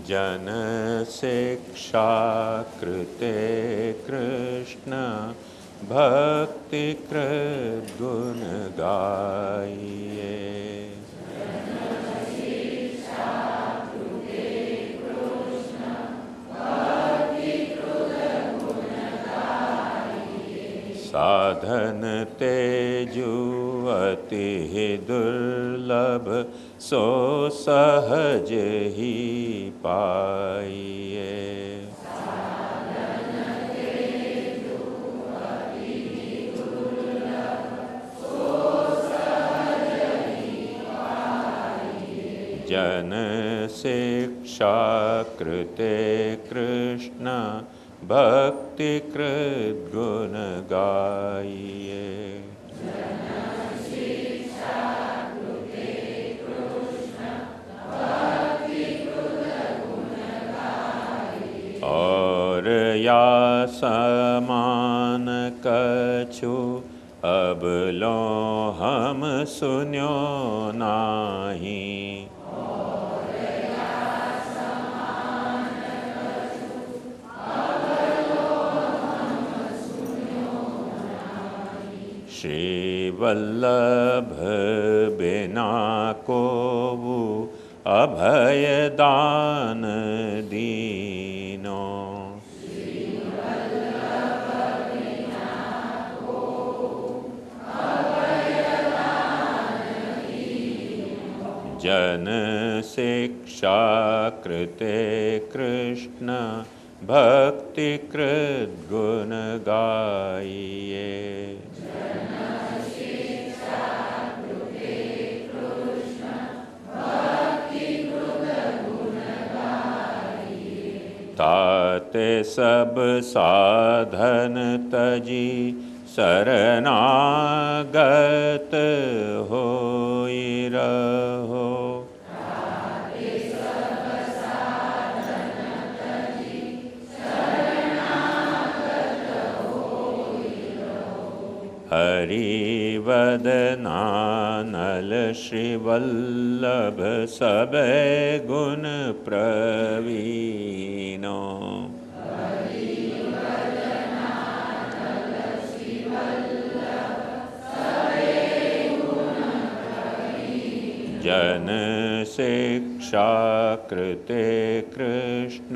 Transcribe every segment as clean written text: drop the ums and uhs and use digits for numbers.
जन शिक्षा कृते कृष्ण भक्ति कृत गुण गाइए। साधन तेजु अति दुर्लभ सो सहज ही पाइए। जन शिक्षा कृते कृष्ण भक्ति कृत गुण गाइए। और या समान कछु अब लो हम सुन्यो नाही। श्री वल्लभ बिना कोवु अभय दान दीनो। जन शिक्षा कृते कृष्ण भक्ति कृत गुण गाइए। ताते सब साधन तजी शरणागत होई रहो। हरि वदनानल श्री वल्लभ सबे गुण प्रवीणो। जन शिक्षा कृते कृष्ण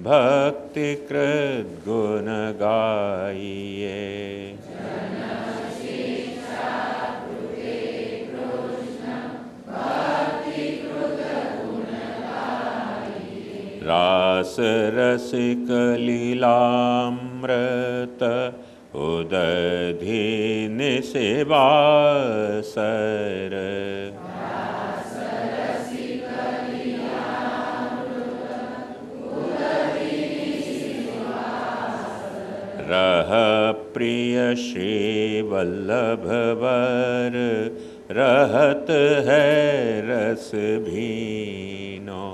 भक्ति कृत गुण गाइए। रास रसिक लीलामृत उदधि निशिवासर। रह प्रिय श्री वल्लभ वर रहत है रस भीनो।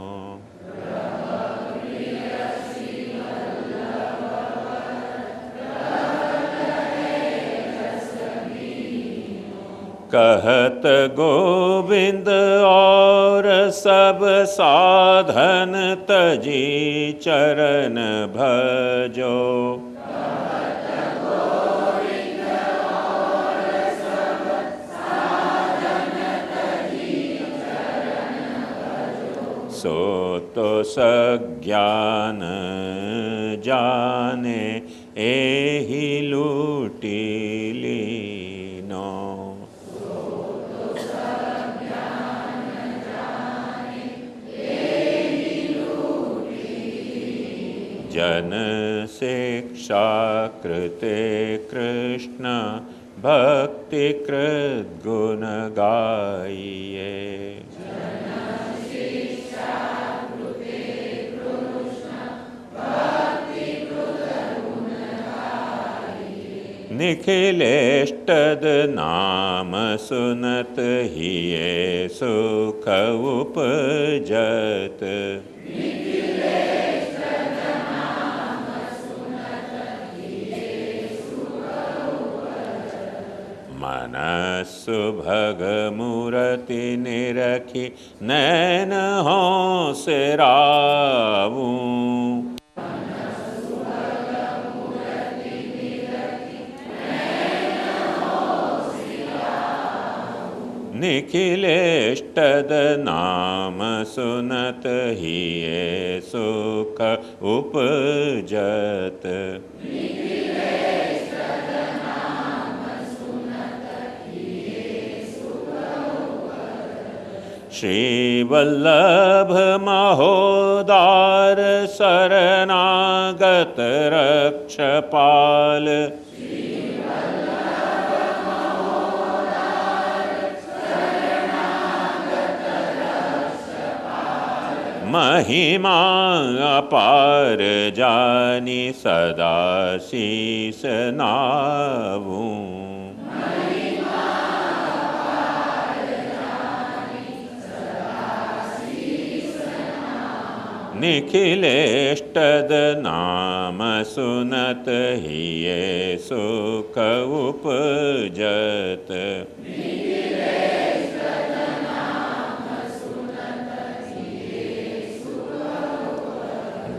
कहत गोविंद और सब साधन तजी चरण भजो। सो तो सज्ञान जाने एहि लूटी लीनो। जन शिक्षा कृते कृष्ण भक्ति कृत गुण गाइए। निखिलेष्टद नाम सुनत हिये सुख उपजत। मनस्सु भगमुरति निरखी नैन हों सिरावूं। निखिलेष्टद नाम सुनत ही ये सुख उपजत। श्री वल्लभ महोदार शरणागत रक्षपाल। महिमा अपार जानी सदा शीस नावूं। निखिलेष्टद नाम सुनत ही ये सुख उपजत।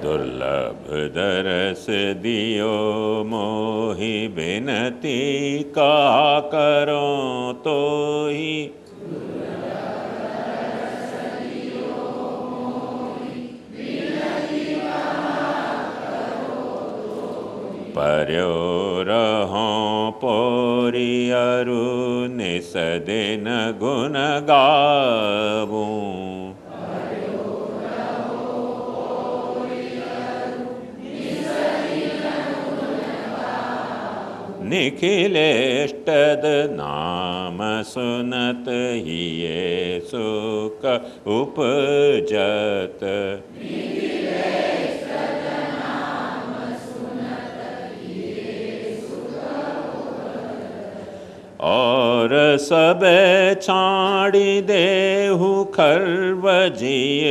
दुर्लभ दरस दियो मोहि बिनती कहा करो तो ही। पर्यो रहों पोरी अरु निस दिन गुण गावूं। निखिलेष्टद नाम सुनत ही ये सुख उपजत। और सबे छाड़ी देहु खर्व जिय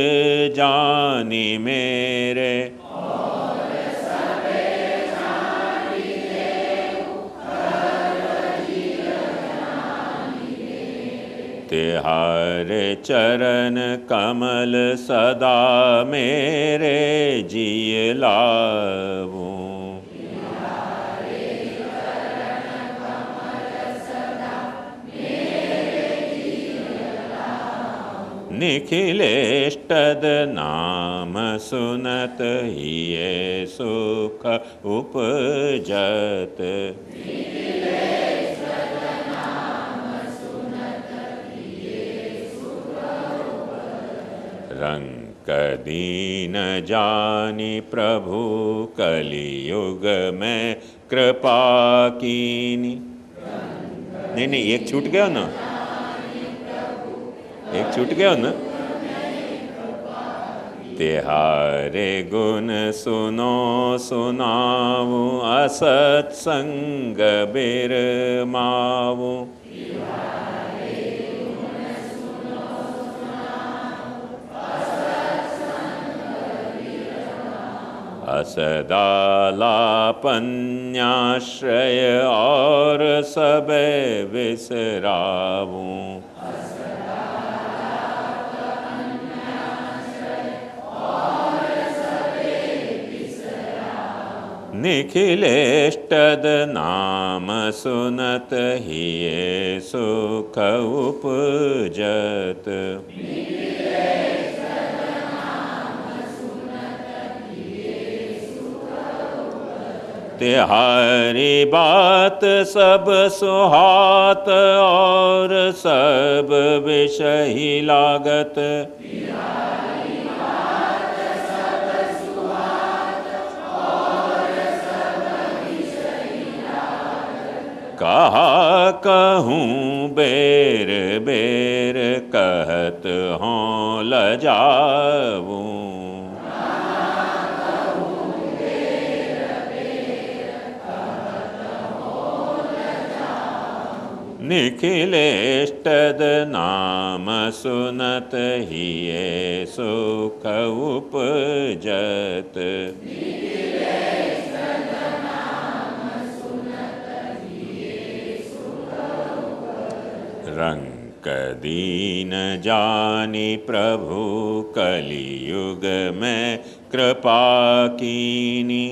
जानी मेरे। तिहारे चरण कमल सदा मेरे जिय लावूं। निखिलेष्टद नाम सुनत ही ये सुख उपजत। रंक दीन जानी प्रभु कलियुग में कृपा कीनी। नहीं एक छूट गया ना, एक छूट गया ना। तिहारे गुण सुनो सुनाऊं असत संग बिरमाऊं। असदालापन्याश्रय और सबे विसराऊं। निखिलेष्टद नाम सुनत ही ये सुख उपजत। तिहारी बात सब सुहात और सब विषय लागत। कहा कहूँ बेर बेर कहत हों लजाऊं। निखिलेष्टद नाम सुनत ही ये सुख उपजत। कदी न जानी प्रभु कलियुग में कृपा कीनी।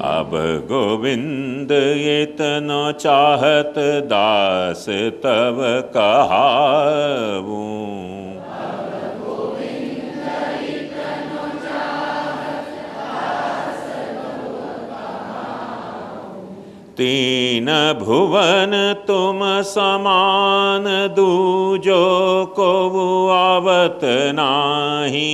अब गोविंद इतनो चाहत दास तब कहाऊँ। तीन भुवन तुम समान दूजो को आवत नाही।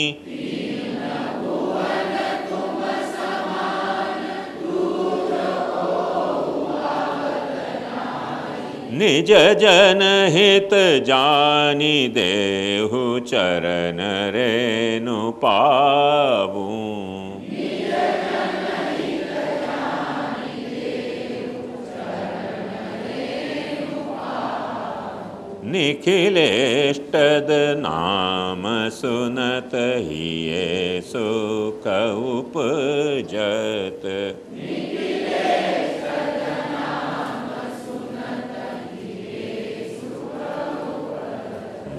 निज जन हित जानी देहु चरण रेनु पावूं। निखिलेष्टद नाम सुनत हिये सुख उपजत।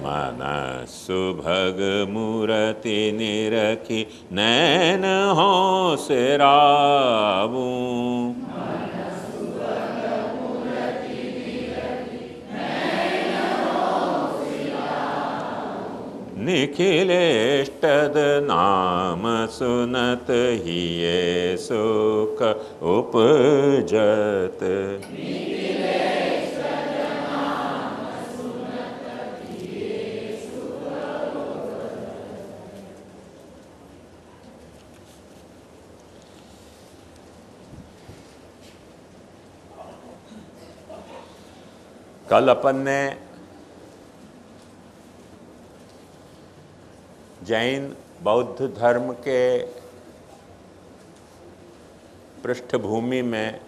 मन सुभग मूरति निरखी नैन हो सिरावूं। निखिलेष्टद नाम सुनत हिये सुख उपजत। कल अपन ने जैन बौद्ध धर्म के पृष्ठभूमि में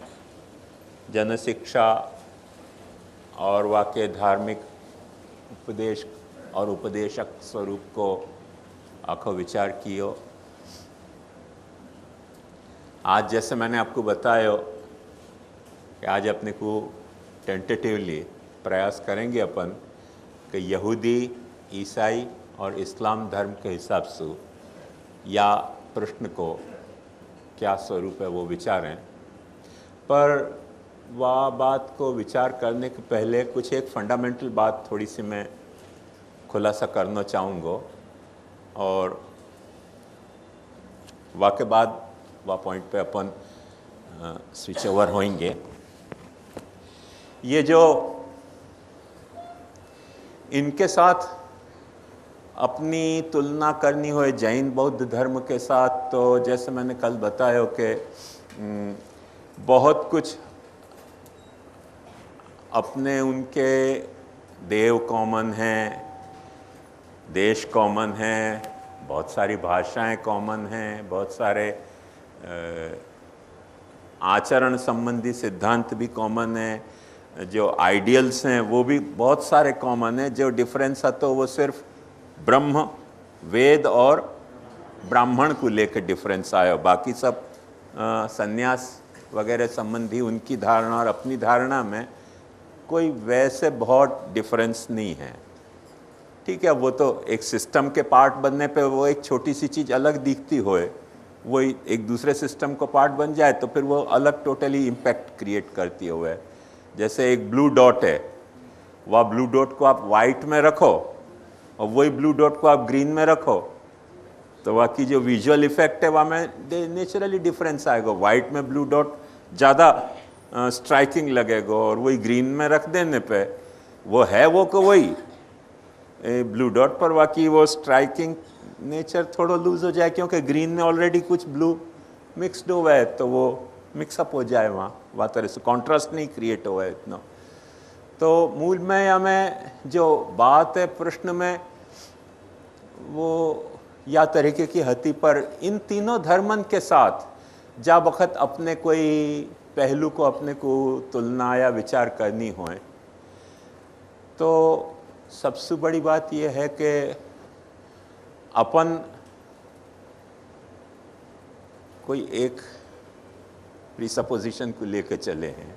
जनशिक्षा और वाक्य धार्मिक उपदेश और उपदेशक स्वरूप को आखो विचार कियो। आज जैसे मैंने आपको बताया कि आज अपने को टेंटेटिवली प्रयास करेंगे अपन कि यहूदी, ईसाई और इस्लाम धर्म के हिसाब से या प्रश्न को क्या स्वरूप है वो विचारें। पर वह बात को विचार करने के पहले कुछ एक फंडामेंटल बात थोड़ी सी मैं खुलासा करना चाहूँगा और वह के बाद वह पॉइंट पे अपन स्विच ओवर होएंगे। ये जो इनके साथ अपनी तुलना करनी हो जैन बौद्ध धर्म के साथ, तो जैसे मैंने कल बताया कि बहुत कुछ अपने उनके देव कॉमन हैं, देश कॉमन हैं, बहुत सारी भाषाएं कॉमन हैं, बहुत सारे आचरण संबंधी सिद्धांत भी कॉमन हैं, जो आइडियल्स हैं वो भी बहुत सारे कॉमन हैं। जो डिफरेंस है तो वो सिर्फ ब्रह्म, वेद और ब्राह्मण को लेकर डिफरेंस आया, बाकी सब संन्यास वगैरह संबंधी उनकी धारणा और अपनी धारणा में कोई वैसे बहुत डिफरेंस नहीं है। ठीक है, वो तो एक सिस्टम के पार्ट बनने पे वो एक छोटी सी चीज़ अलग दिखती होए, वो एक दूसरे सिस्टम को पार्ट बन जाए तो फिर वो अलग टोटली इम्पैक्ट क्रिएट करती हुए। जैसे एक ब्लू डॉट है, वह ब्लू डॉट को आप वाइट में रखो और वही ब्लू डॉट को आप ग्रीन में रखो तो वह की जो विजुअल इफेक्ट है वह में नेचुरली डिफरेंस आएगा। वाइट में ब्लू डॉट ज़्यादा स्ट्राइकिंग लगेगा और वही ग्रीन में रख देने पे वो है वो को वही ब्लू डॉट पर बाकी वो स्ट्राइकिंग नेचर थोड़ा लूज हो जाए, क्योंकि ग्रीन में ऑलरेडी कुछ ब्लू मिक्सड हुआ है तो वो मिक्सअप हो जाए, वहाँ तरह से कॉन्ट्रास्ट नहीं क्रिएट हुआ है इतना। तो मूल में हमें जो बात है प्रश्न में वो या तरीके की हती पर इन तीनों धर्मन के साथ जा वक़्त अपने कोई पहलू को अपने को तुलना या विचार करनी होए तो सबसे बड़ी बात यह है कि अपन कोई एक प्रीसपोजिशन को लेकर चले हैं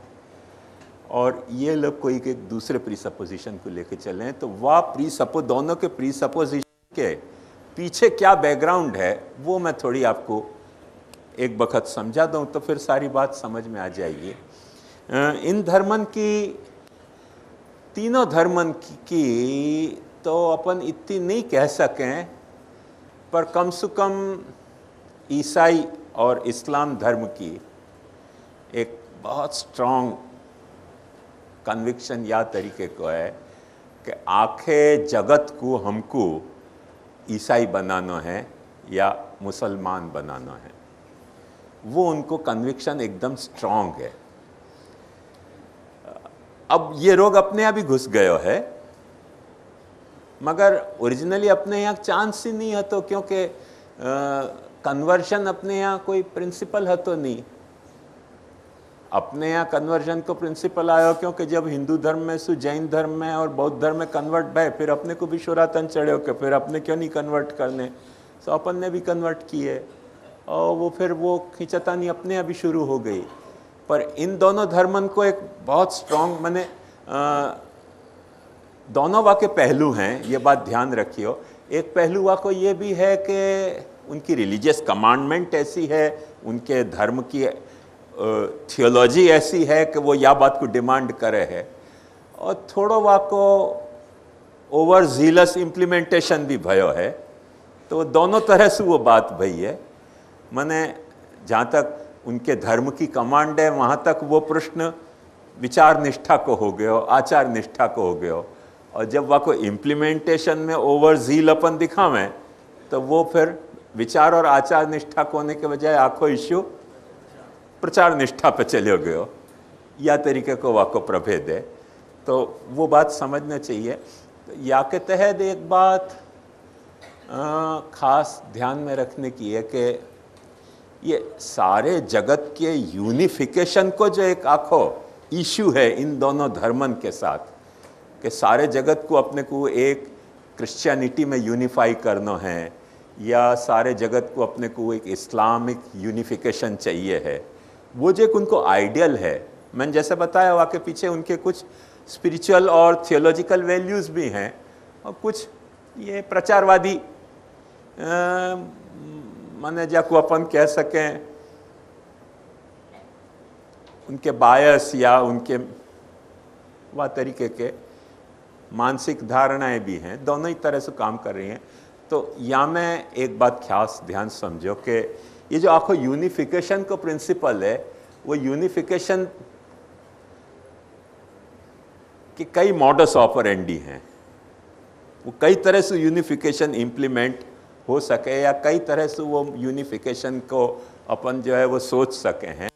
और ये लोग कोई एक दूसरे प्रीसपोजिशन को लेकर चले हैं, तो वह दोनों के प्रीसपोजिशन के पीछे क्या बैकग्राउंड है वो मैं थोड़ी आपको एक बखत समझा दूं तो फिर सारी बात समझ में आ जाएगी। इन धर्मन की, तीनों धर्मन की तो अपन इतनी नहीं कह सकें, पर कम से कम ईसाई और इस्लाम धर्म की एक बहुत स्ट्रॉन्ग कन्विक्शन या तरीके को है कि आखे जगत को हमको ईसाई बनाना है या मुसलमान बनाना है। वो उनको कन्विक्शन एकदम स्ट्रॉन्ग है। अब ये रोग अपने यहाँ भी घुस गयो है, मगर ओरिजिनली अपने यहाँ चांस ही नहीं है, तो क्योंकि कन्वर्जन अपने यहाँ कोई प्रिंसिपल है तो नहीं। अपने यहाँ कन्वर्जन को प्रिंसिपल आया क्योंकि जब हिंदू धर्म में से जैन धर्म में और बौद्ध धर्म में कन्वर्ट भय, फिर अपने को भी शुरातन चढ़े के फिर अपने क्यों नहीं कन्वर्ट करने, तो अपन ने भी कन्वर्ट किए और वो फिर वो खिंचतानी अपने यहाँ भी शुरू हो गई। पर इन दोनों धर्मन को एक बहुत स्ट्रॉन्ग, मैंने दोनों वाके पहलू हैं, ये बात ध्यान रखियो। एक पहलू वाको ये भी है कि उनकी रिलीजियस कमांडमेंट ऐसी है, उनके धर्म की थियोलॉजी ऐसी है कि वो या बात को डिमांड करे है, और थोड़ो वाको ओवर जीलस इम्प्लीमेंटेशन भी भयो है। तो दोनों तरह से वो बात भई है। मैंने जहाँ तक उनके धर्म की कमांड है वहाँ तक वो प्रश्न विचार निष्ठा को हो गयो, आचार निष्ठा को हो गयो, और जब वह को इम्प्लीमेंटेशन में ओवर जील अपन दिखावें तो वो फिर विचार और आचार निष्ठा को होने के बजाय आखो इश्यू प्रचार निष्ठा पे चले गयो, या तरीके को वाको प्रभेद है। तो वो बात समझना चाहिए। तो या के तहत एक बात खास ध्यान में रखने की है कि ये सारे जगत के यूनिफिकेशन को जो एक आखो इश्यू है इन दोनों धर्मन के साथ, कि सारे जगत को अपने को एक क्रिश्चियनिटी में यूनिफाई करना है, या सारे जगत को अपने को एक इस्लामिक यूनिफिकेशन चाहिए है, वो जो एक उनको आइडियल है। मैंने जैसे बताया वहाँ के पीछे उनके कुछ स्पिरिचुअल और थियोलॉजिकल वैल्यूज़ भी हैं, और कुछ ये प्रचारवादी माने जाको अपन कह सकें उनके बायस या उनके वह तरीके के मानसिक धारणाएं भी हैं, दोनों ही तरह से काम कर रही हैं। तो यहाँ में एक बात खास ध्यान समझो कि ये जो आखो यूनिफिकेशन का प्रिंसिपल है, वो यूनिफिकेशन के कई मॉडस ऑपरेंडी हैं। वो कई तरह से यूनिफिकेशन इम्प्लीमेंट हो सके, या कई तरह से वो यूनिफिकेशन को अपन जो है वो सोच सके हैं।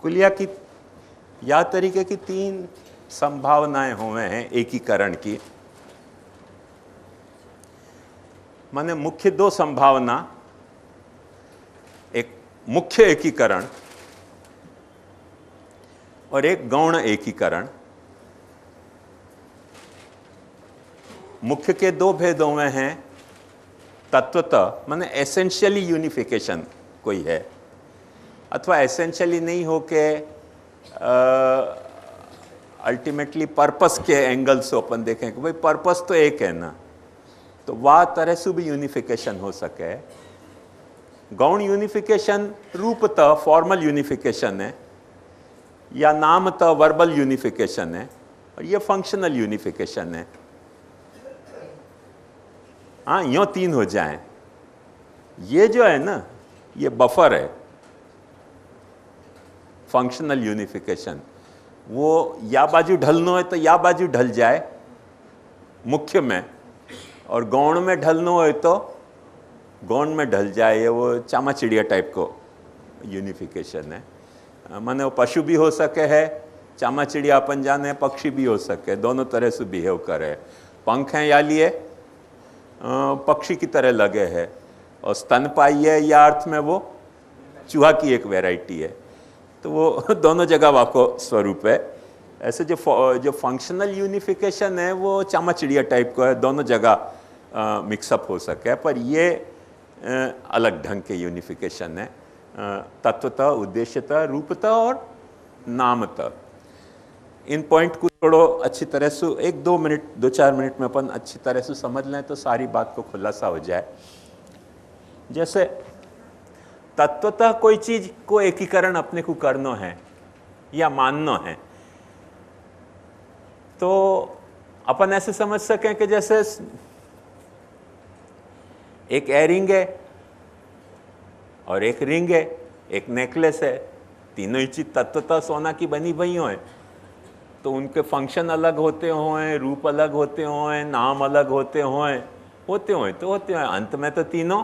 कुलिया की या तरीके की तीन संभावनाएं हुए हैं एकीकरण की। माने मुख्य दो संभावना, एक मुख्य एकीकरण और एक गौण एकीकरण। मुख्य के दो भेद हुए हैं, तत्वतः माने एसेंशियली यूनिफिकेशन कोई है, अथवा एसेंशियली नहीं हो के अल्टीमेटली पर्पस के एंगल से अपन देखें कि भाई पर्पस तो एक है ना, तो वह तरह से भी यूनिफिकेशन हो सके। गौण यूनिफिकेशन रूपतः फॉर्मल यूनिफिकेशन है, या नामतः वर्बल यूनिफिकेशन है, और ये फंक्शनल यूनिफिकेशन है। हाँ, यूँ तीन हो जाएं। ये जो है ना, ये बफर है फंक्शनल यूनिफिकेशन। वो या बाजू ढलनो है तो या बाजू ढल जाए मुख्य में, और गौण में ढलनो है तो गौण में ढल जाए। ये वो चामा चिड़िया टाइप को यूनिफिकेशन है। माने वो पशु भी हो सके है, चामा चिड़िया अपन जाने, पक्षी भी हो सके, दोनों तरह से बिहेव करे। पंख हैं या लिए पक्षी की तरह लगे है, और स्तनपाई है या अर्थ में वो चूहा की एक वैरायटी है। तो वो दोनों जगह वाको स्वरूप है। ऐसे जो फंक्शनल यूनिफिकेशन है वो चामा चिड़िया टाइप को है, दोनों जगह मिक्सअप हो सके। पर ये अलग ढंग के यूनिफिकेशन है, तत्वतः, उद्देश्यतः, रूपतः और नामतः। इन पॉइंट को थोड़ो अच्छी तरह से 1-2 मिनट, 2-4 मिनट में अपन अच्छी तरह से समझ लें तो सारी बात को खुलासा हो जाए। जैसे तत्वतः कोई चीज को एकीकरण अपने को करना है या मानना है, तो अपन ऐसे समझ सकें कि जैसे एक एयरिंग है और एक रिंग है, एक नेकलेस है, तीनों ही चीज तत्वतः सोना की बनी हुई हैं, तो उनके फंक्शन अलग होते हों, रूप अलग होते हों, नाम अलग होते हों, तो होते हैं, अंत में तो तीनों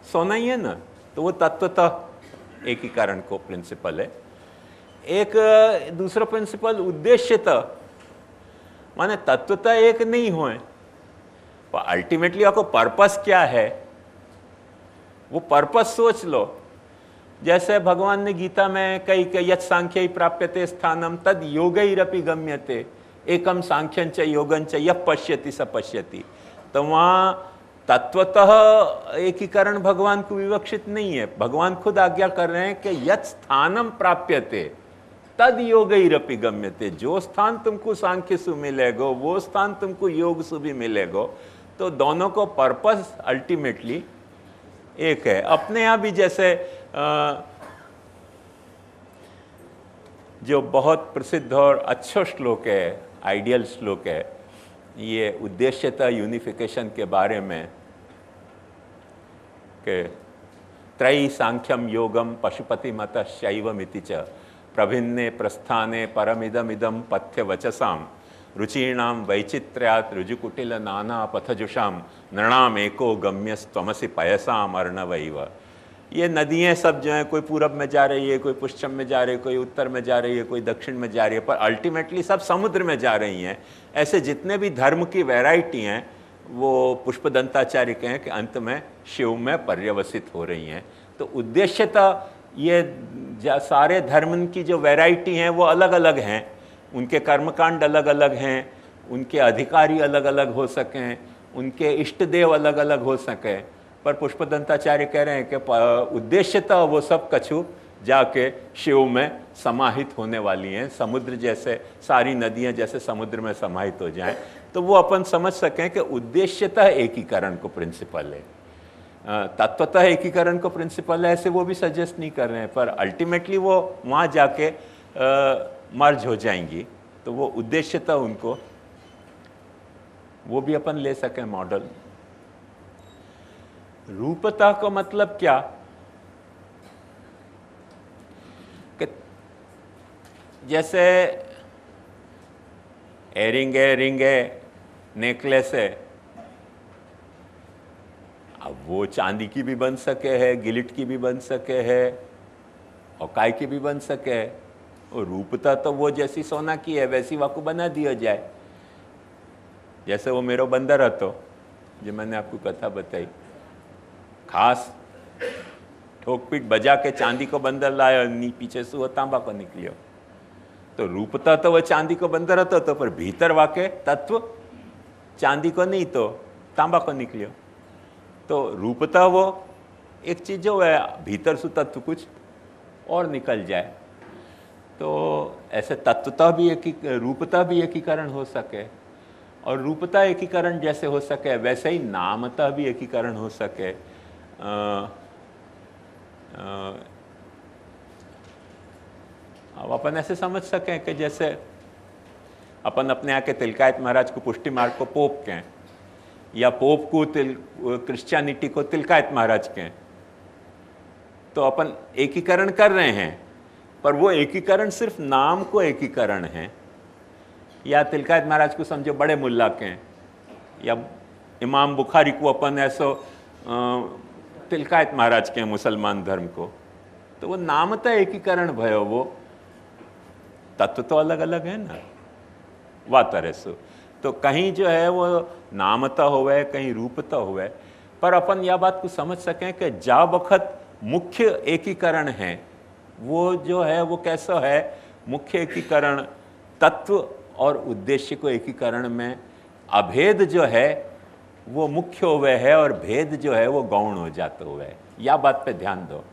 सोना ही है ना। तो वो तत्वतः एकीकरण को प्रिंसिपल है। एक दूसरा प्रिंसिपल उद्देश्यतः, माने तत्वतः एक नहीं होए, पर अल्टीमेटली आपको पर्पस क्या है वो पर्पस सोच लो। जैसे भगवान ने गीता में कई यत् सांख्यै प्राप्यते स्थानम तद योगैरपि गम्यते एकम सांख्यं च योगं च यः पश्यति स पश्यति। तो वहाँ तत्वतः एकीकरण भगवान को विवक्षित नहीं है। भगवान खुद आज्ञा कर रहे हैं कि यत् स्थानम प्राप्यते तद योगैरपि गम्यते। जो स्थान तुमको सांख्य सु मिलेगो वो स्थान तुमको योग सु भी मिलेगो। तो दोनों को पर्पस अल्टीमेटली एक है। अपने यहाँ भी जैसे जो बहुत प्रसिद्ध और अच्छा श्लोक है, आइडियल श्लोक है, ये उद्देश्यता यूनिफिकेशन के बारे में कि त्रयी सांख्यम योगम पशुपति मत शैवमिति च प्रभिन्ने प्रस्थाने परमिदमिदम पथ्य वचसाम रुचीणाम वैचित्र्यात् रुजुकुटिल नाना पथजुषाम नृणाम एको गम्यस्त्वमसि पयसाम अर्णवैव। ये नदियाँ सब जो हैं, कोई पूरब में जा रही है, कोई पश्चिम में जा रही है, कोई उत्तर में जा रही है, कोई दक्षिण में जा रही है, पर अल्टीमेटली सब समुद्र में जा रही हैं। ऐसे जितने भी धर्म की वैरायटी हैं वो पुष्पदंताचार्य के हैं कि अंत में शिव में पर्यवसित हो रही हैं। तो उद्देश्यता ये सारे धर्म की जो वैरायटी हैं वो अलग अलग हैं, उनके कर्मकांड अलग अलग हैं, उनके अधिकारी अलग अलग हो सकें, उनके इष्ट देव अलग अलग हो सकें, पर पुष्पदंताचार्य कह रहे हैं कि उद्देश्यतः वो सब कछु जाके शिव में समाहित होने वाली हैं। समुद्र जैसे सारी नदियां जैसे समुद्र में समाहित हो जाएं, तो वो अपन समझ सकें कि उद्देश्यतः एकीकरण को प्रिंसिपल है। तत्वतः एकीकरण को प्रिंसिपल है ऐसे वो भी सजेस्ट नहीं कर रहे हैं, पर अल्टीमेटली वो वहाँ जाके मर्ज हो जाएंगी। तो वो उद्देश्यतः उनको वो भी अपन ले सकें मॉडल। रूपता का मतलब क्या कि जैसे एयरिंग है, रिंग है, नेकलेस है, अब वो चांदी की भी बन सके है, गिलिट की भी बन सके है, और काय की भी बन सके है। और रूपता तो वो जैसी सोना की है वैसी वाको बना दिया जाए। जैसे वो मेरो बंदर है तो जो मैंने आपको कथा बताई, खास ठोक पीट बजा के चांदी को बंदर लाया, पीछे से वो तांबा को निकलियो। तो रूपता तो वो चांदी को बंदर હતો तो पर भीतर वाके तत्व चांदी को नहीं तो तांबा को निकलियो। तो रूपता वो एक चीज जो है भीतर से तत्व कुछ और निकल जाए। तो ऐसे तत्वता भी रूपता भी एकीकरण हो सके, और रूपता एकीकरण जैसे हो सके वैसे ही नामता भी एकीकरण हो सके। अब अपन ऐसे समझ सकें कि जैसे अपन अपने यहाँ के तिलकायत महाराज को पुष्टि मार्ग को पोप कहें, या पोप को क्रिश्चियनिटी को तिलकायत महाराज कहें, तो अपन एकीकरण कर रहे हैं, पर वो एकीकरण सिर्फ नाम को एकीकरण है। या तिलकायत महाराज को समझो बड़े मुल्ला कहें, या इमाम बुखारी को अपन ऐसो तिलकायत महाराज कहें मुसलमान धर्म को, तो वो नामतः एकीकरण भयो, वो तत्व तो अलग अलग है ना, वा तरह से। तो कहीं जो है वो नामतः होवे, कहीं रूपतः होवे, पर अपन यह बात को समझ सकें कि जा वक्त मुख्य एकीकरण है वो जो है वो कैसा है, मुख्य एकीकरण तत्व और उद्देश्य को एकीकरण में अभेद जो है वो मुख्य होवे है और भेद जो है वो गौण हो जाते हुए। या बात पे ध्यान दो,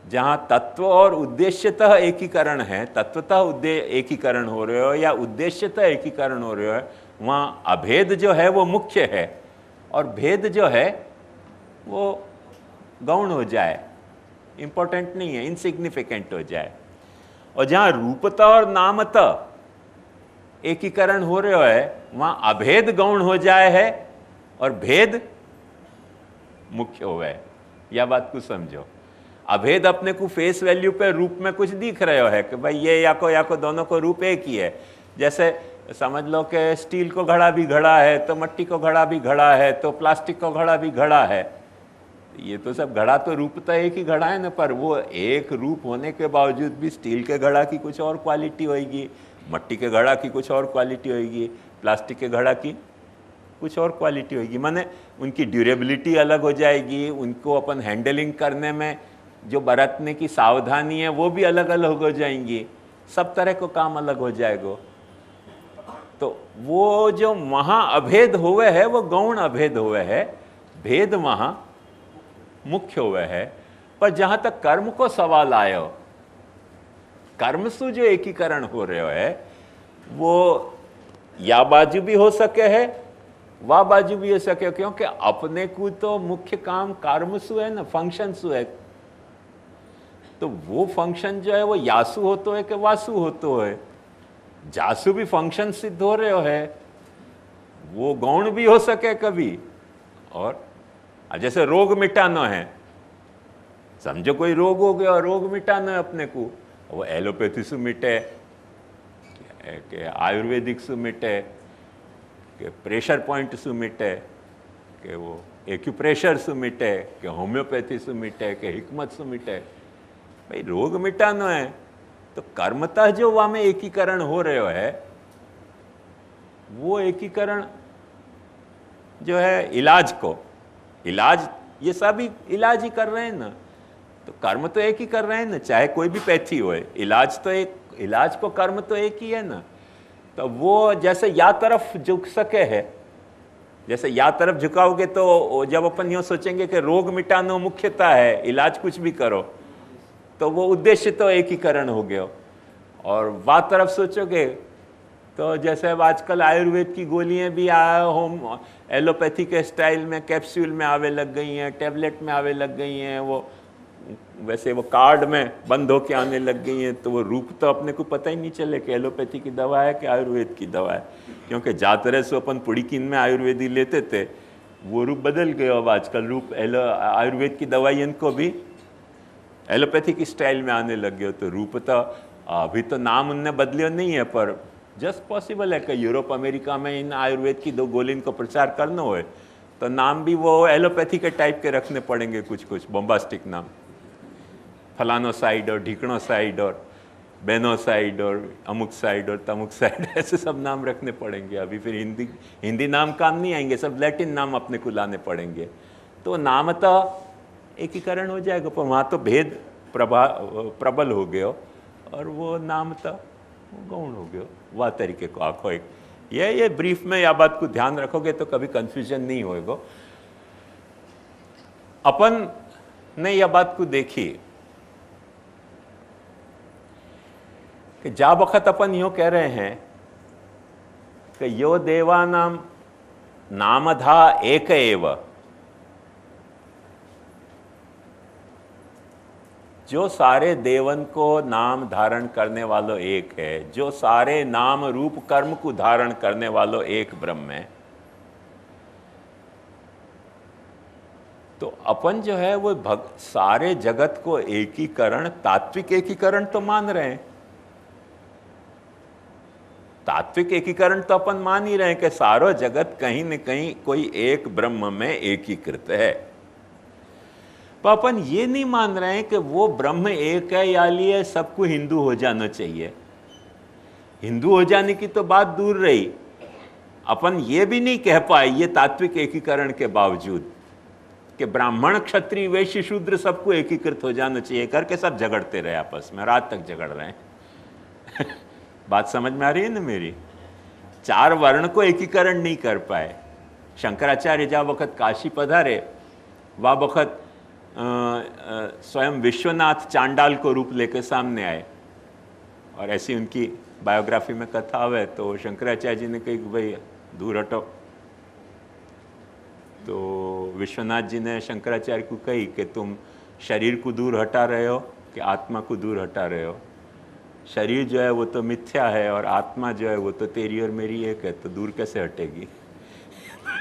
जहां तत्व और उद्देश्यतः एकीकरण है, तत्वतः एकीकरण हो रहे हो या उद्देश्यतः एकीकरण हो रहे हो, वहां अभेद जो है वो मुख्य है और भेद जो है वो गौण हो जाए, इंपॉर्टेंट नहीं है, इनसिग्निफिकेंट हो जाए। और जहां रूपतः और नामतः एकीकरण हो रहे है, वहां अभेद गौण हो जाए है और भेद मुख्य हो है। यह बात को समझो। अभेद अपने को फेस वैल्यू पे रूप में कुछ दिख रहे है कि भाई ये या को दोनों को रूप एक ही है। जैसे समझ लो कि स्टील को घड़ा भी घड़ा है, तो मट्टी को घड़ा भी घड़ा है, तो प्लास्टिक को घड़ा भी घड़ा है। ये तो सब घड़ा तो रूपतः एक ही घड़ा है ना, पर वो एक रूप होने के बावजूद भी स्टील के घड़ा की कुछ और क्वालिटी होगी, मट्टी के घड़ा की कुछ और क्वालिटी होगी, प्लास्टिक के घड़ा की कुछ और क्वालिटी होगी। माने उनकी ड्यूरेबिलिटी अलग हो जाएगी, उनको अपन हैंडलिंग करने में जो बरतने की सावधानी है वो भी अलग अलग हो जाएंगी, सब तरह को काम अलग हो जाएगा। तो वो जो वहाँ अभेद हुए है वो गौण अभेद हुए है, भेद वहाँ मुख्य हुए है। पर जहाँ तक कर्म को सवाल आयो, कर्म से जो एकीकरण हो रहे है वो या बाजू भी हो सके है, वह बाजू भी हो सके, क्योंकि अपने को तो मुख्य काम कर्म सु है ना, फंक्शन सु है। तो वो फंक्शन जो है वो यासु होतो है कि वासु होतो है। जासु भी फंक्शन सिद्ध हो रहे है, वो गौण भी हो सके कभी। और जैसे रोग मिटाना है, समझो कोई रोग हो गया, रोग मिटाना है अपने को, वो एलोपैथी से मिटे कि आयुर्वेदिक से मिटे कि प्रेशर पॉइंट से मिटे कि वो एक्यूप्रेशर से मिटे कि होम्योपैथी से मिटे कि हिकमत से मिटे। भाई रोग मिटाना है तो कर्मतः जो वहां में एकीकरण हो रहे है वो एकीकरण जो है इलाज को, इलाज ये सभी इलाज ही कर रहे हैं ना, तो कर्म तो एक ही कर रहे हैं ना, चाहे कोई भी पैथी हो, इलाज तो एक, इलाज को कर्म तो एक ही है ना। तो वो जैसे या तरफ झुक सके है, जैसे या तरफ झुकाओगे तो जब अपन यूँ सोचेंगे कि रोग मिटाना मुख्यता है, इलाज कुछ भी करो, तो वो उद्देश्य तो एकीकरण हो गया। और वा तरफ सोचोगे तो जैसे अब आजकल आयुर्वेद की गोलियां भी होम एलोपैथी के स्टाइल में कैप्सूल में आवे लग गई हैं, टैबलेट में आवे लग गई हैं, वो वैसे वो कार्ड में बंद होके आने लग गई हैं। तो वो रूप तो अपने को पता ही नहीं चले कि एलोपैथी की दवा है कि आयुर्वेद की दवा है, क्योंकि जा तरह से अपन पुड़ीकिन में आयुर्वेदी लेते थे वो रूप बदल गया। अब आजकल रूप आयुर्वेद की दवाई इनको भी एलोपैथी की स्टाइल में आने लग गया। तो रूप तो अभी तो नाम उनने बदलियो नहीं है, पर जस्ट पॉसिबल है कि यूरोप अमेरिका में इन आयुर्वेद की दो गोली इनको प्रचार करना हो तो नाम भी वो एलोपैथी के टाइप के रखने पड़ेंगे, कुछ कुछ बॉम्बास्टिक नाम, फलानोसाइड और ढिकनोसाइड और बेनोसाइड और अमुक साइड और तमुक साइड, ऐसे सब नाम रखने पड़ेंगे। अभी फिर हिंदी नाम काम नहीं आएंगे, सब लैटिन नाम अपने को लाने पड़ेंगे। तो नामतः एकीकरण हो जाएगा, पर वहाँ तो भेद प्रबल हो गया और वो नामतः गौण हो गया। वह तरीके को आखो एक ये ब्रीफ में यह बात को ध्यान रखोगे तो कभी कंफ्यूजन नहीं होएगा। अपन ने यह बात को देखी कि जा वक्त अपन यूं कह रहे हैं कि यो देवानाम नामधा एक एव, जो सारे देवन को नाम धारण करने वालों एक है, जो सारे नाम रूप कर्म को धारण करने वालों एक ब्रह्म है, तो अपन जो है वो सारे जगत को एकीकरण, तात्विक एकीकरण तो मान रहे हैं। तात्विक एकीकरण तो अपन मान ही रहे हैं कि सारो जगत कहीं न कहीं कोई एक ब्रह्म में एकीकृत है। तो अपन ये नहीं मान रहे हैं कि वो ब्रह्म एक है या लिए सबको हिंदू हो जाना चाहिए। हिंदू हो जाने की तो बात दूर रही, अपन ये भी नहीं कह पाए ये तात्विक एकीकरण के बावजूद कि ब्राह्मण क्षत्रिय वैश्य शूद्र सबको एकीकृत हो जाना चाहिए करके सब झगड़ते रहे आपस में, रात तक झगड़ रहे हैं। बात समझ में आ रही है ना मेरी? चार वर्ण को एकीकरण नहीं कर पाए। शंकराचार्य जा वक्त काशी पधारे, वह वक्त स्वयं विश्वनाथ चांडाल को रूप लेकर सामने आए, और ऐसी उनकी बायोग्राफी में कथा है। तो शंकराचार्य जी ने कही कि भाई दूर हटो। तो विश्वनाथ जी ने शंकराचार्य को कही कि तुम शरीर को दूर हटा रहे हो कि आत्मा को दूर हटा रहे हो? शरीर जो है वो तो मिथ्या है और आत्मा जो है वो तो तेरी और मेरी एक है, तो दूर कैसे हटेगी?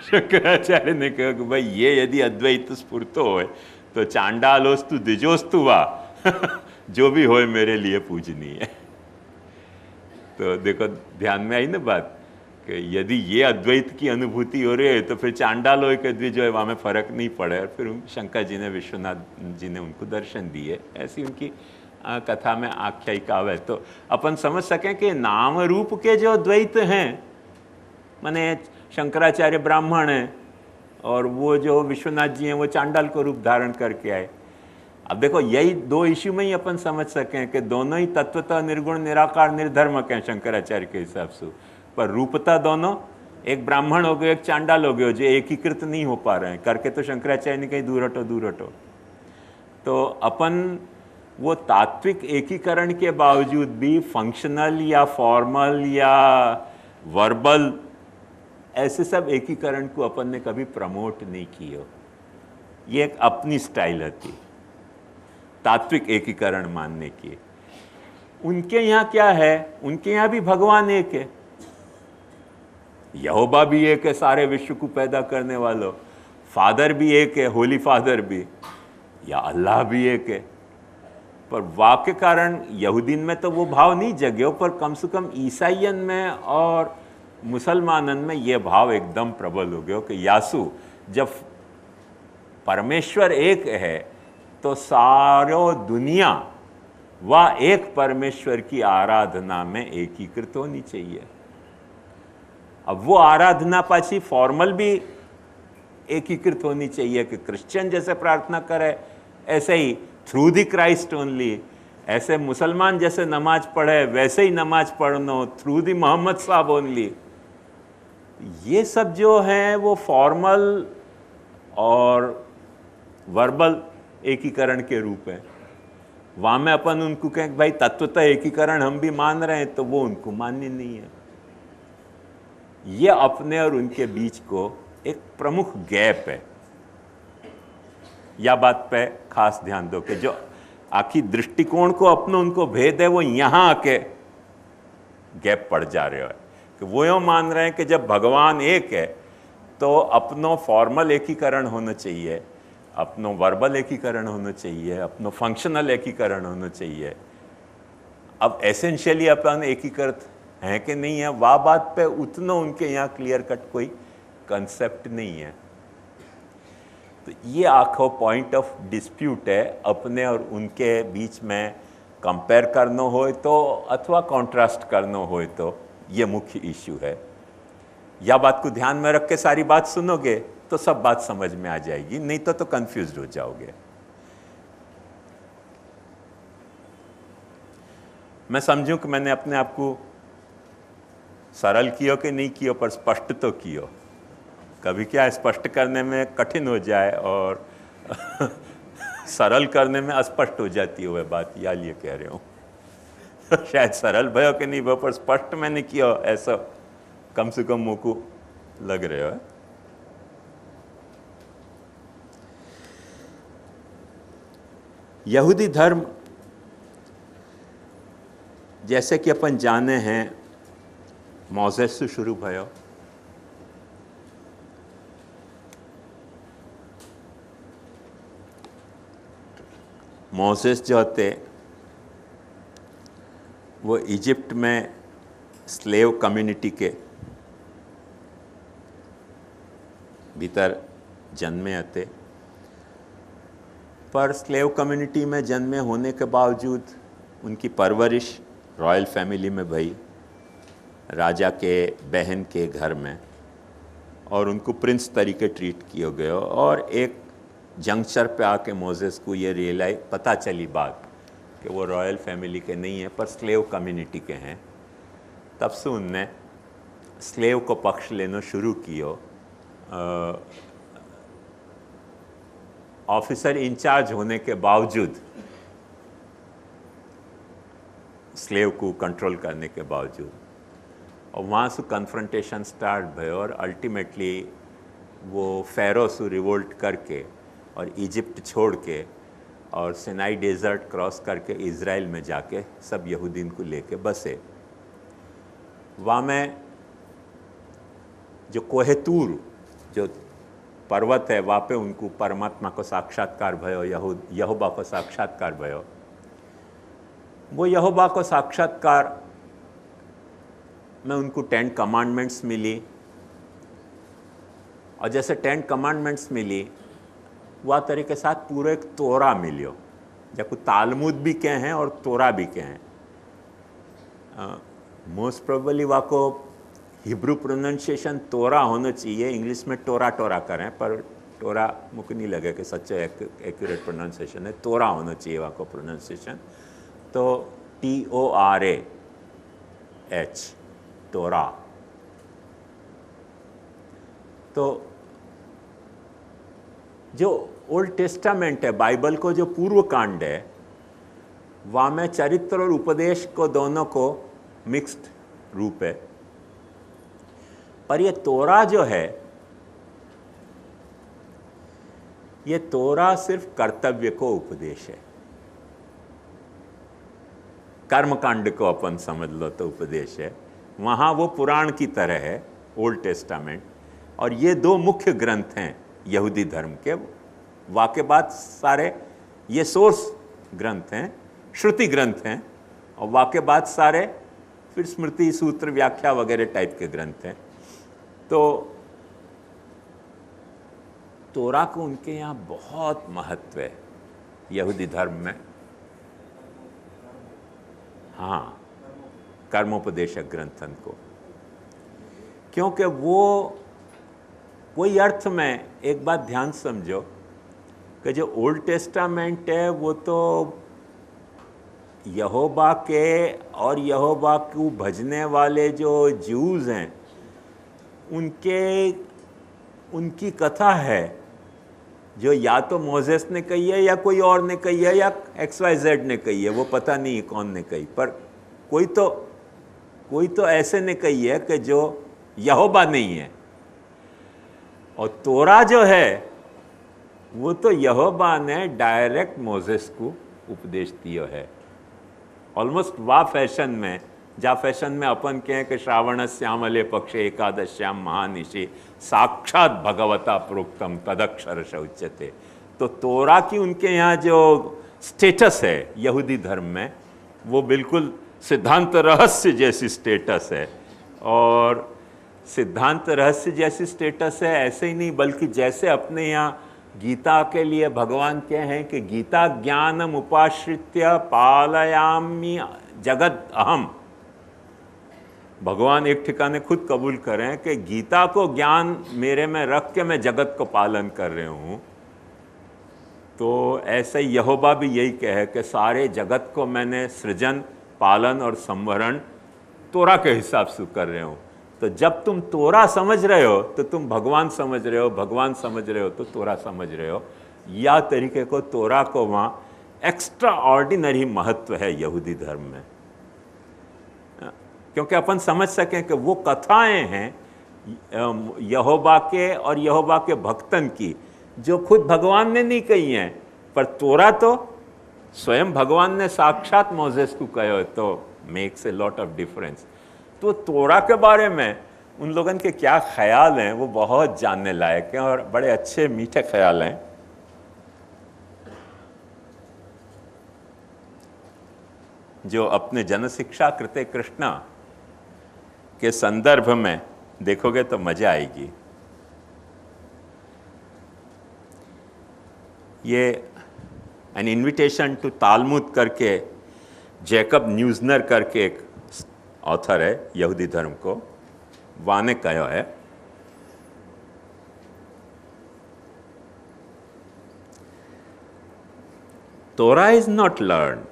शंकराचार्य ने कहा कि भाई ये यदि अद्वैत स्फूर्तो हो तो चांडालोस्तु द्विजोस्तु वा जो भी होए मेरे लिए पूजनीय है। तो देखो ध्यान में आई ना बात कि यदि ये अद्वैत की अनुभूति हो रही है तो फिर चांडाल हो के द्विज हो वहाँ में फर्क नहीं पड़े। और फिर शंकर जी ने, विश्वनाथ जी ने उनको दर्शन दिए। ऐसी उनकी कथा में आख्यायिका है। तो अपन समझ सकें कि नाम रूप के जो द्वैत हैं, माने शंकराचार्य ब्राह्मण हैं और वो जो विश्वनाथ जी हैं वो चांडाल को रूप धारण करके आए। अब देखो यही दो इश्यू में ही अपन समझ सकें कि दोनों ही तत्वतः निर्गुण निराकार निर्धर्मक हैं शंकराचार्य के हिसाब से, पर रूपता दोनों, एक ब्राह्मण हो गए एक चांडाल हो गए, जो एकीकृत नहीं हो पा रहे हैं करके। तो शंकराचार्य ने कहीं दूर हटो दूर हटो। तो अपन वो तात्विक एकीकरण के बावजूद भी फंक्शनल या फॉर्मल या वर्बल ऐसे सब एकीकरण को अपन ने कभी प्रमोट नहीं किया। ये एक अपनी स्टाइल थी तात्विक एकीकरण मानने की। उनके यहाँ क्या है? उनके यहाँ भी भगवान एक है, यहोवा भी एक है सारे विश्व को पैदा करने वालों, फादर भी एक है, होली फादर भी, या अल्लाह भी एक है। पर वाक्य कारण यहूदीन में तो वो भाव नहीं जगे, पर कम से कम ईसाइयन में और मुसलमानन में ये भाव एकदम प्रबल हो गया कि यासु जब परमेश्वर एक है तो सारो दुनिया वह एक परमेश्वर की आराधना में एकीकृत होनी चाहिए। अब वो आराधना पाची फॉर्मल भी एकीकृत होनी चाहिए कि क्रिश्चियन जैसे प्रार्थना करे ऐसे ही थ्रू द क्राइस्ट ओनली, ऐसे मुसलमान जैसे नमाज पढ़े वैसे ही नमाज पढ़नो थ्रू द मोहम्मद साहब ओनली। ये सब जो है वो फॉर्मल और वर्बल एकीकरण के रूप है। वहाँ में अपन उनको कहें भाई तत्वतः एकीकरण हम भी मान रहे हैं, तो वो उनको मान्य नहीं है। ये अपने और उनके बीच को एक प्रमुख गैप है। या बात पे खास ध्यान दो कि जो आखिर दृष्टिकोण को अपनो उनको भेद है वो यहाँ आके गैप पड़ जा रहे है कि वो यूँ मान रहे हैं कि जब भगवान एक है तो अपनो फॉर्मल एकीकरण होना चाहिए, अपनो वर्बल एकीकरण होना चाहिए, अपनो फंक्शनल एकीकरण होना चाहिए। अब एसेंशियली अपन एकीकृत हैं कि नहीं है, वह बात पे उतना उनके यहाँ क्लियर कट कोई कंसेप्ट नहीं है। तो ये आखो पॉइंट ऑफ डिस्प्यूट है अपने और उनके बीच में। कंपेयर करना हो तो अथवा कॉन्ट्रास्ट करना हो तो ये मुख्य इश्यू है। या बात को ध्यान में रख के सारी बात सुनोगे तो सब बात समझ में आ जाएगी, नहीं तो कंफ्यूज हो जाओगे। मैं समझूं कि मैंने अपने आप को सरल किया कि नहीं किया, पर स्पष्ट तो किया। कभी क्या स्पष्ट करने में कठिन हो जाए और सरल करने में अस्पष्ट हो जाती है वह बात, या लिए कह रहे हूँ। शायद सरल भयो कि नहीं भयो, पर स्पष्ट मैंने किया ऐसा कम से कम मुझको लग रहा है। यहूदी धर्म जैसे कि अपन जाने हैं मोसेस से शुरू भयो। मोसेस जो थे वो इजिप्ट में स्लेव कम्युनिटी के भीतर जन्मे थे, पर स्लेव कम्युनिटी में जन्मे होने के बावजूद उनकी परवरिश रॉयल फैमिली में भई, राजा के बहन के घर में, और उनको प्रिंस तरीके ट्रीट किया गया। और एक जंक्चर पे आके मोसेस को ये पता चली बात कि वो रॉयल फैमिली के नहीं है पर स्लेव कम्युनिटी के हैं। तब से उनने स्लेव को पक्ष लेना शुरू किया। ऑफिसर इंचार्ज होने के बावजूद, स्लेव को कंट्रोल करने के बावजूद, और वहाँ से कन्फ्रंटेशन स्टार्ट भयो और अल्टीमेटली वो फ़ारो से रिवोल्ट करके और इजिप्ट छोड़ के और सिनाई डेजर्ट क्रॉस करके इज़राइल में जाके सब यहूदीन को लेके बसे। वहाँ में जो कोहेतूर जो पर्वत है वहाँ पे उनको परमात्मा को साक्षात्कार भयो, यहोवा को साक्षात्कार भयो। वो यहोवा को साक्षात्कार में उनको 10 कमांडमेंट्स मिली, और जैसे 10 कमांडमेंट्स मिली वह तरीके के साथ पूरे एक तोरा मिलियो, जबकि तालमुद भी के हैं और तोरा भी के हैं। मोस्ट प्रोबेबली वहाँ को हिब्रू प्रोनाउंसिएशन तोरा होना चाहिए, इंग्लिश में टोरा टोरा करें, पर टोरा मुझे नहीं लगे कि सच्चा एक्यूरेट प्रोनाउंसिएशन है, तोरा होना चाहिए वहाँ को प्रोनाउंसिएशन। तो TORAH, तोरा। तो जो ओल्ड टेस्टामेंट है, बाइबल को जो पूर्व कांड है, वहाँ में चरित्र और उपदेश को दोनों को मिक्स्ड रूप है। पर ये तोरा जो है, ये तोरा सिर्फ कर्तव्य को उपदेश है। कर्मकांड को अपन समझ लो तो उपदेश है, वहाँ वो पुराण की तरह है ओल्ड टेस्टामेंट। और ये 2 मुख्य ग्रंथ हैं यहूदी धर्म के। वाके बाद सारे ये सोर्स ग्रंथ हैं, श्रुति ग्रंथ हैं, और वाके बाद सारे फिर स्मृति, सूत्र, व्याख्या वगैरह टाइप के ग्रंथ हैं। तो तोरा को उनके यहाँ बहुत महत्व है यहूदी धर्म में। हाँ, कर्मोपदेशक ग्रंथन को, क्योंकि वो कोई अर्थ में एक बात ध्यान समझो कि जो ओल्ड टेस्टामेंट है वो तो यहोवा के और यहोवा को भजने वाले जो ज्यूज़ हैं उनकी कथा है, जो या तो मोसेस ने कही है या कोई और ने कही है या XYZ ने कही है, वो पता नहीं कौन ने कही, पर कोई तो ऐसे ने कही है कि जो यहोवा नहीं है। और तोरा जो है वो तो यहोवा ने डायरेक्ट मोसेस को उपदेश दिया है। ऑलमोस्ट वा फैशन में, जा फैशन में अपन कहें कि श्रावणस्यामले पक्षे एकादश्याम महानिशि साक्षात भगवता प्रोक्तम तदक्षर उच्यते। तो तोरा की उनके यहाँ जो स्टेटस है यहूदी धर्म में, वो बिल्कुल सिद्धांत रहस्य जैसी स्टेटस है। और सिद्धांत रहस्य जैसी स्टेटस है ऐसे ही नहीं, बल्कि जैसे अपने यहाँ गीता के लिए भगवान क्या हैं कि गीता ज्ञानम उपाश्रित्य पालयामि जगत अहम। भगवान एक ठिकाने खुद कबूल करें कि गीता को ज्ञान मेरे में रख के मैं जगत को पालन कर रहे हूँ। तो ऐसे यहोवा भी यही कहे कि सारे जगत को मैंने सृजन, पालन और संवरण तोरा के हिसाब से कर रहे हूँ। तो जब तुम तोरा समझ रहे हो तो तुम भगवान समझ रहे हो, भगवान समझ रहे हो तो तोरा समझ रहे हो। या तरीके को तोरा को वहाँ एक्स्ट्रा ऑर्डिनरी महत्व है यहूदी धर्म में, क्योंकि अपन समझ सकें कि वो कथाएं हैं यहोवा के और यहोवा के भक्तन की, जो खुद भगवान ने नहीं कही हैं, पर तोरा तो स्वयं भगवान ने साक्षात मोजेस को कहो तो makes a lot of difference. तो तोरा के बारे में उन लोगों के क्या ख्याल हैं वो बहुत जानने लायक हैं और बड़े अच्छे मीठे ख्याल हैं। जो अपने जन शिक्षा कृते कृष्णा के संदर्भ में देखोगे तो मजा आएगी। ये एन इन्विटेशन टू तालमुद करके जैकब न्यूजनर करके एक ऑथर है यहूदी धर्म को, वाने कहो है तोरा is not learn,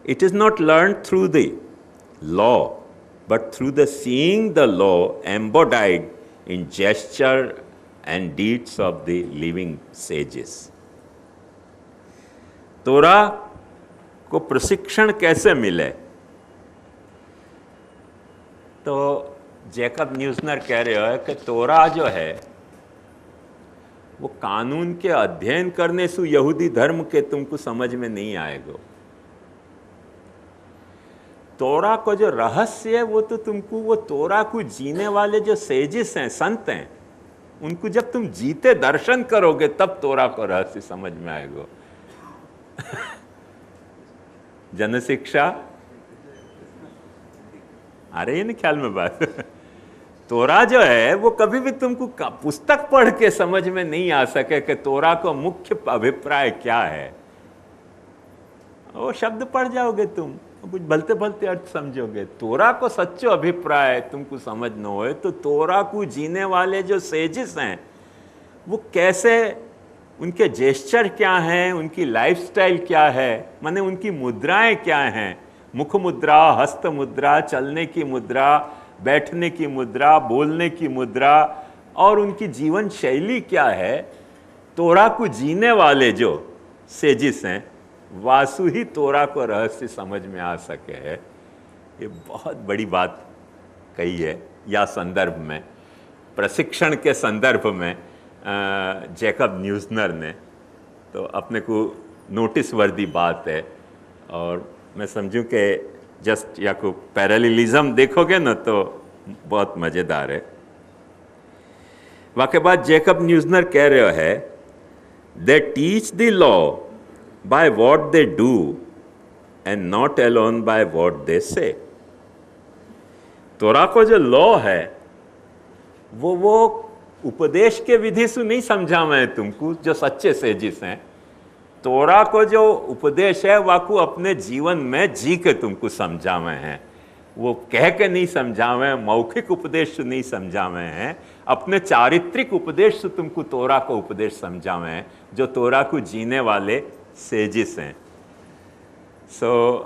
it is not learned through the law but through the seeing the law embodied in gesture and deeds of the living sages। तोरा को प्रशिक्षण कैसे मिले? तो जैकब न्यूजनर कह रहे हो कि तोरा जो है वो कानून के अध्ययन करने से यहूदी धर्म के तुमको समझ में नहीं आएगा। तोरा को जो रहस्य है वो तो तुमको, वो तोरा को जीने वाले जो सेजिस हैं, संत हैं, उनको जब तुम जीते दर्शन करोगे तब तोरा को रहस्य समझ में आएगा। जन शिक्षा आ रही है ना ख्याल में बात? तोरा जो है वो कभी भी तुमको पुस्तक पढ़ के समझ में नहीं आ सके कि तोरा को मुख्य अभिप्राय क्या है। वो शब्द पढ़ जाओगे तुम, कुछ भलते भलते अर्थ समझोगे। तोरा को सच्चो अभिप्राय तुमको समझ न हो तो तोरा को जीने वाले जो सेजिस हैं वो कैसे, उनके जेस्चर क्या हैं, उनकी लाइफस्टाइल क्या है, माने उनकी मुद्राएं क्या हैं, मुख मुद्रा, हस्त मुद्रा, चलने की मुद्रा, बैठने की मुद्रा, बोलने की मुद्रा, और उनकी जीवन शैली क्या है। तोरा को जीने वाले जो सेजिस हैं वासु ही तोरा को रहस्य समझ में आ सके है। ये बहुत बड़ी बात कही है। या संदर्भ में, प्रशिक्षण के संदर्भ में जैकब न्यूजनर ने, तो अपने को नोटिस वर्दी बात है। और मैं समझूं कि जस्ट या को पैरेललिज्म देखोगे ना तो बहुत मज़ेदार है। वाके बाद जैकब न्यूजनर कह रहे है, they teach the law by what they do and not alone by what they say। तोरा को जो लॉ है वो उपदेश के विधि से नहीं समझा मैं तुमको, जो सच्चे सेजिस हैं। तोरा को जो उपदेश है वाकू अपने जीवन में जी के तुमको समझा में है। वो कह के नहीं समझा में, मौखिक उपदेश से नहीं समझा में है, अपने चारित्रिक उपदेश से तुमको तोरा को उपदेश समझा में है, जो तोरा को जीने वाले सेजिस हैं।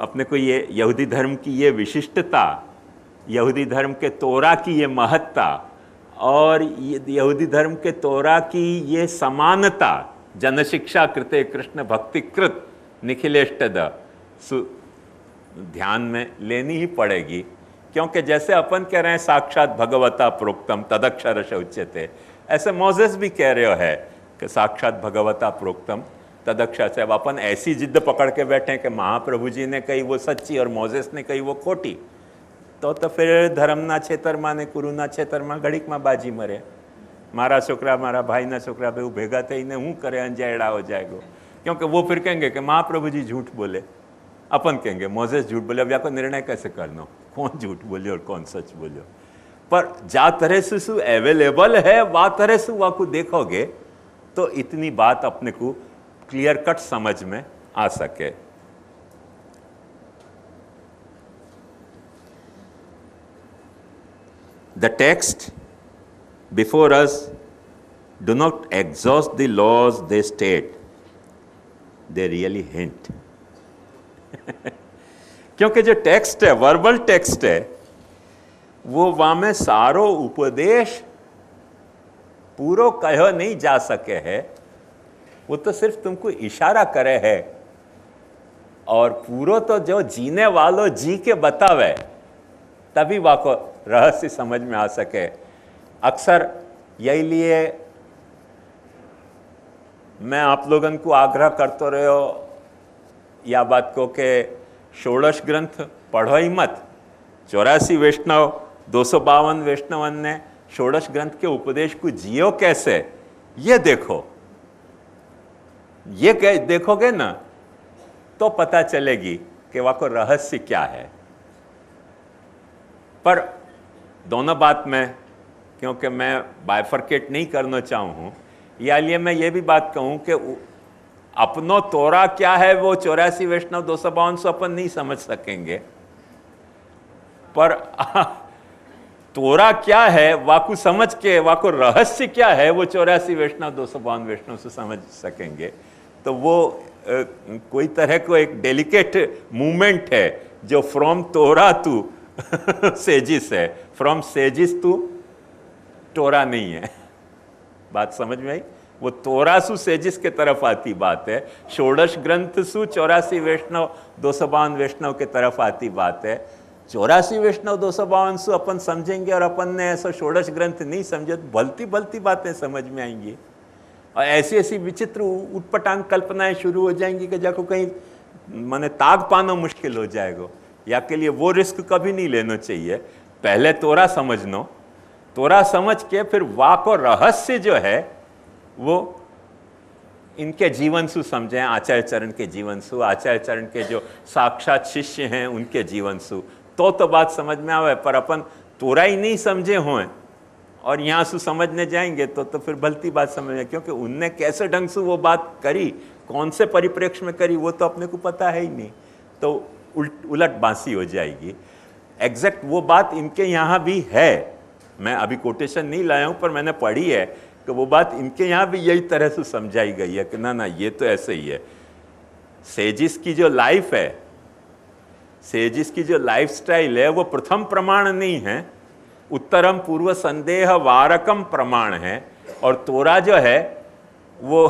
अपने को ये यहूदी धर्म की ये विशिष्टता, यहूदी धर्म के तोरा की ये महत्ता और यहूदी धर्म के तोरा की ये समानता जन शिक्षा कृते कृष्ण भक्ति कृत निखिलेष्टद ध्यान में लेनी ही पड़ेगी। क्योंकि जैसे अपन कह रहे हैं साक्षात भगवता प्रोक्तम तदक्षरश उच्यते, ऐसे मोजेस भी कह रहे है कि साक्षात भगवता प्रोक्तम तदक्षर से। अब अपन ऐसी जिद्द पकड़ के बैठे हैं कि महाप्रभु जी ने कही वो सच्ची और मोजेस ने कही वो खोटी, तो फिर धर्म ना छेतर माने कुरु ना छेतर मां घड़ीक में बाजी मरे। मारा छोकरा मारा भाई ना छोकरा भाई भेगा थे इन्हें हूँ करे अंजायड़ा हो जाएगा। क्योंकि वो फिर कहेंगे कि महाप्रभु जी झूठ बोले, अपन कहेंगे मोजेस झूठ बोले। अब या को निर्णय कैसे करना, कौन झूठ बोले और कौन सच बोले? पर जा तरह से अवेलेबल है वा तरह से वा को देखोगे तो इतनी बात अपने को क्लियर कट समझ में आ सके। The text before us do not exhaust the laws they state, they really hint। क्योंकि जो टेक्स्ट है, वर्बल टेक्स्ट है, वो वहां में सारो उपदेश पूरो कहो नहीं जा सके है, वो तो सिर्फ तुमको इशारा करे है। और पूरो तो जो जीने वालों जी के बतावे तभी वाको रहस्य समझ में आ सके। अक्सर यही लिए मैं आप लोगन को आग्रह करते रहे हो या बात को के षोडश ग्रंथ पढ़ो ही मत। 84 वैष्णव 252 वैष्णवन ने षोडश ग्रंथ के उपदेश को जियो कैसे, ये देखो। ये देखोगे ना तो पता चलेगी कि वहां को रहस्य क्या है। पर दोनों बात में, क्योंकि मैं बाइफरकेट नहीं करना चाहूँ हूँ, या लिए मैं ये भी बात कहूँ कि अपनो तोरा क्या है वो 84 वैष्णव 252 से अपन नहीं समझ सकेंगे, पर तोरा क्या है वाकु समझ के वाको रहस्य क्या है वो 84 वैष्णव 252 वैष्णव से समझ सकेंगे। तो वो कोई तरह को एक डेलिकेट मूवमेंट है जो फ्रॉम तोरा टू सेजिस है, फ्रॉम सेजिस टू तोरा नहीं है। बात समझ में आई? वो तोरा सु सेजिस के तरफ आती बात है, षोडश ग्रंथ सु 84 वैष्णव 252 वैष्णव के तरफ आती बात है। 84 वैष्णव 252 सु अपन समझेंगे और अपन ने ऐसा षोडश ग्रंथ नहीं समझे तो भलती भलती बातें समझ में आएंगी और ऐसी ऐसी विचित्र उटपटांग कल्पनाएं शुरू हो जाएंगी कि जाको कहीं माने ताग पाना मुश्किल हो जाएगा। या के लिए वो रिस्क कभी नहीं लेना चाहिए। पहले तोरा समझ लो, तोरा समझ के फिर वाको रहस्य जो है वो इनके जीवन सु समझें, आचार्य चरण के जीवन सु, आचार्य चरण के जो साक्षात शिष्य हैं उनके जीवन सु, तो बात समझ में आवे। पर अपन तोरा ही नहीं समझे हों और यहाँ से समझने जाएंगे तो फिर भलती बात समझ में, क्योंकि उनने कैसे ढंग से वो बात करी, कौन से परिप्रेक्ष्य में करी, वो तो अपने को पता है ही नहीं, तो उलट बांसी हो जाएगी। एग्जैक्ट वो बात इनके यहाँ भी है, मैं अभी कोटेशन नहीं लाया हूँ पर मैंने पढ़ी है कि वो बात इनके यहाँ भी यही तरह से समझाई गई है कि ना ये तो ऐसे ही है। सेजिस की जो लाइफ है, सेजिस की जो लाइफ स्टाइल है वो प्रथम प्रमाण नहीं है, उत्तरम पूर्व संदेह वारकम प्रमाण है, और तोरा जो है वो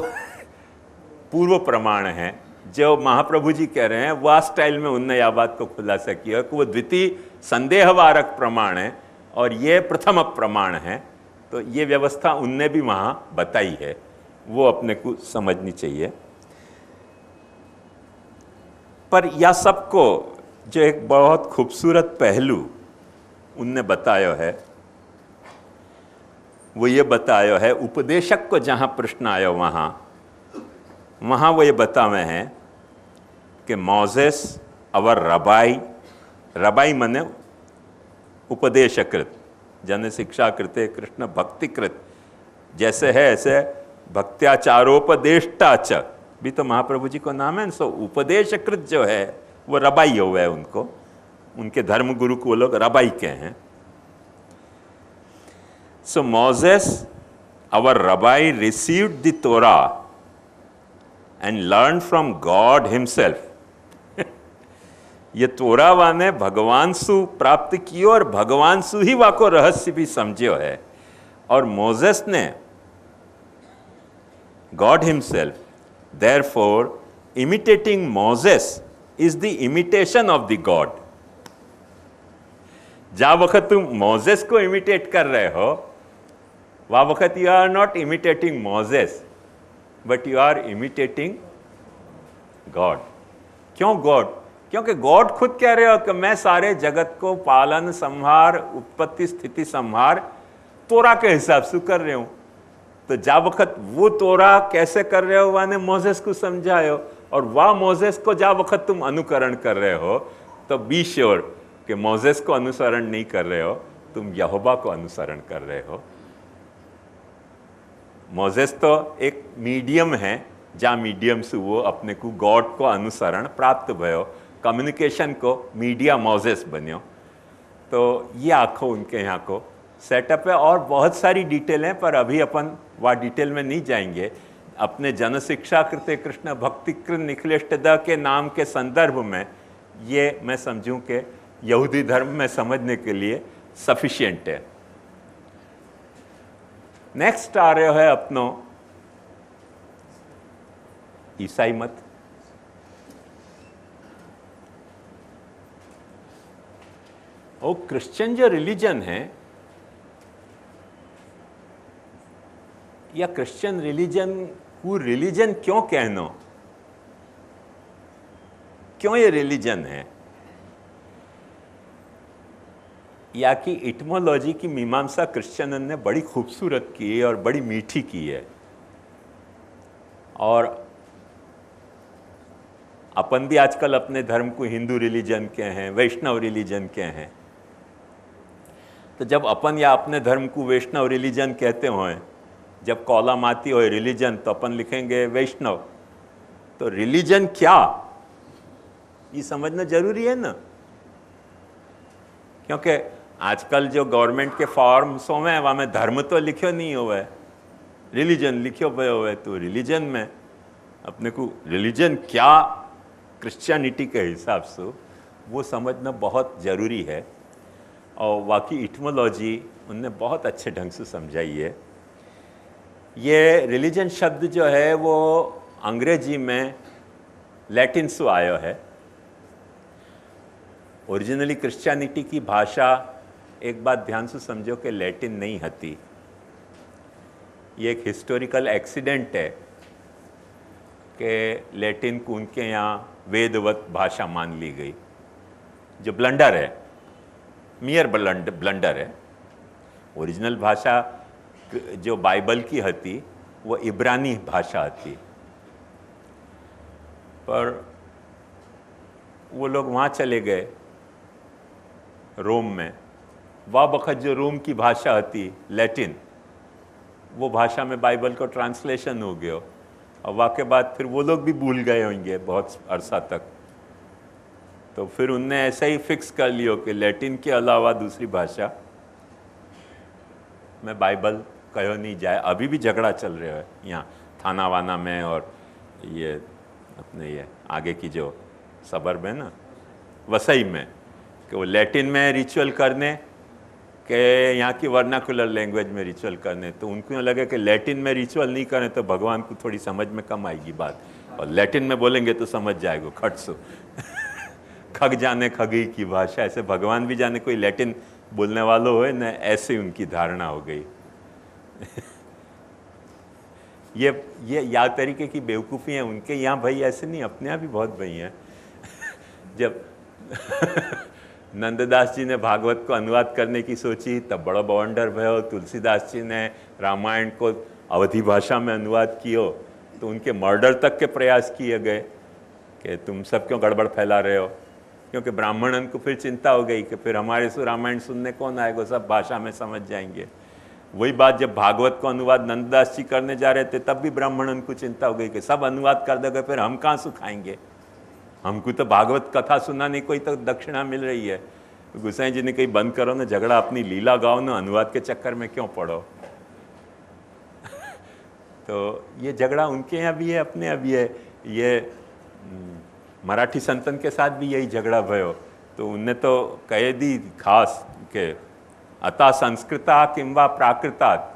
पूर्व प्रमाण है। जो महाप्रभु जी कह रहे हैं वह स्टाइल में उनने यह बात को खुलासा किया कि वो द्वितीय संदेहवारक प्रमाण है और ये प्रथम प्रमाण है। तो ये व्यवस्था उनने भी वहां बताई है, वो अपने को समझनी चाहिए। पर यह सबको जो एक बहुत खूबसूरत पहलू उनने बताया है वो ये बताया है, उपदेशक को जहां प्रश्न आया वहां वो ये बतावे हैं कि मोजेस अवर रबाई मने उपदेशकृत, जन शिक्षा कृते कृष्ण भक्तिकृत, जैसे है ऐसे भक्त्याचारोपदेष्टा च भी तो महाप्रभु जी को नाम है। सो उपदेशकृत जो है वो रबाई हुआ है, उनको उनके धर्म गुरु को वो लोग रबाई के हैं। सो मोजेस अवर रबाई रिसीव्ड द तोरा and learn from God himself. ये तोरा वाने भगवान सु प्राप्त कियो और भगवान सु ही वाको रहस्य भी समझियो है। और मोजेस ने God himself, therefore imitating Moses is the imitation of the God. जा वक्त तुम मोजेस को इमिटेट कर रहे हो वह वक्त you are not imitating Moses but you are imitating God. क्यों गॉड? क्योंकि गॉड खुद कह रहे हो कि मैं सारे जगत को पालन संहार उत्पत्ति स्थिति संहार तोरा के हिसाब से कर रहे हूं। तो जा वक्त वो तोरा कैसे कर रहे हो वाने मोजेस को समझायो, और वह मोजेस को जा वक्त तुम अनुकरण कर रहे हो तो बी श्योर कि मोजेस को अनुसरण नहीं कर रहे हो, तुम यहोवा को अनुसरण कर रहे हो। मोजेस तो एक मीडियम है, जहाँ मीडियम से वो अपने को गॉड को अनुसरण प्राप्त भयो, कम्युनिकेशन को मीडिया मोजेस बन्यो। तो ये आखो उनके यहाँ को सेटअप है और बहुत सारी डिटेल हैं, पर अभी अपन वह डिटेल में नहीं जाएंगे। अपने जन शिक्षा कृते कृष्ण भक्तिकृत निखिलेष्टदा के नाम के संदर्भ में ये मैं समझूं कि यहूदी धर्म में समझने के लिए सफिशिएंट है। नेक्स्ट आ रहे है अपनो ईसाई मत। और क्रिश्चियन जो रिलीजन है या क्रिश्चियन रिलीजन वो रिलीजन क्यों कहनो, क्यों ये रिलीजन है, या कि इटमोलॉजी की मीमांसा क्रिश्चियन ने बड़ी खूबसूरत की है और बड़ी मीठी की है। और अपन भी आजकल अपने धर्म को हिंदू रिलीजन के हैं, वैष्णव रिलीजन के हैं। तो जब अपन या अपने धर्म को वैष्णव रिलीजन कहते हों, जब कॉलम आती हो रिलीजन तो अपन लिखेंगे वैष्णव। तो रिलीजन क्या, ये समझना जरूरी है ना, क्योंकि आजकल जो गवर्नमेंट के फॉर्म्सों में वहाँ में धर्म तो लिखो नहीं हुआ है, रिलीजन लिखो पे हुआ है। तो रिलीजन में अपने को रिलीजन क्या क्रिश्चियनिटी के हिसाब से वो समझना बहुत ज़रूरी है। और वाकई इटमोलॉजी उनने बहुत अच्छे ढंग से समझाई है। ये रिलीजन शब्द जो है वो अंग्रेजी में लैटिन से आयो है। ओरिजिनली क्रिश्चियनिटी की भाषा, एक बात ध्यान से समझो कि लैटिन नहीं हती, ये एक हिस्टोरिकल एक्सीडेंट है कि लैटिन को उनके यहाँ वेदवत भाषा मान ली गई, जो ब्लंडर है, मियर ब्लंडर है। ओरिजिनल भाषा जो बाइबल की हती वो इब्रानी भाषा हती, पर वो लोग वहाँ चले गए रोम में। वह वक़्त जो रोम की भाषा हती लैटिन, वो भाषा में बाइबल को ट्रांसलेशन हो गया, और वाक़े बाद फिर वो लोग भी भूल गए होंगे बहुत अरसा तक। तो फिर उनने ऐसा ही फिक्स कर लियो कि लैटिन के अलावा दूसरी भाषा में बाइबल कहो नहीं जाए। अभी भी झगड़ा चल रहा है यहाँ थाना वाना में, और ये अपने ये आगे की जो सबर्ब है ना वसई में, कि वो लैटिन में रिचुअल करने के यहाँ की वर्नाकुलर लैंग्वेज में रिचुअल करने। तो उनको लगे कि लैटिन में रिचुअल नहीं करें तो भगवान को थोड़ी समझ में कम आएगी बात, और लैटिन में बोलेंगे तो समझ जाएगा खटसो खग जाने खगी की भाषा, ऐसे भगवान भी जाने कोई लैटिन बोलने वालों हो न, ऐसे उनकी धारणा हो गई। ये या तरीके की बेवकूफ़ी है उनके यहाँ भाई, ऐसे नहीं, अपने यहाँ भी बहुत भाई हैं। जब नंददास जी ने भागवत को अनुवाद करने की सोची तब बड़ा बवंडर भयो। तुलसीदास जी ने रामायण को अवधी भाषा में अनुवाद किया तो उनके मर्डर तक के प्रयास किए गए कि तुम सब क्यों गड़बड़ फैला रहे हो, क्योंकि ब्राह्मणन को फिर चिंता हो गई कि फिर हमारे से रामायण सुनने कौन आएगा, सब भाषा में समझ जाएंगे। वही बात जब भागवत को अनुवाद नंददास जी करने जा रहे थे तब भी ब्राह्मणन को चिंता हो गई कि सब अनुवाद कर दोगे फिर हम कहाँ से खाएंगे, हमको तो भागवत कथा सुनना नहीं, कोई तो दक्षिणा मिल रही है। तो गोसाई जी ने कही बंद करो ना झगड़ा, अपनी लीला गाओ ना, अनुवाद के चक्कर में क्यों पड़ो। तो ये झगड़ा उनके यहाँ भी है, अपने यहाँ भी है। ये मराठी संतन के साथ भी यही झगड़ा भयो। तो उनने तो कह दी खास के अता संस्कृता किंवा प्राकृतात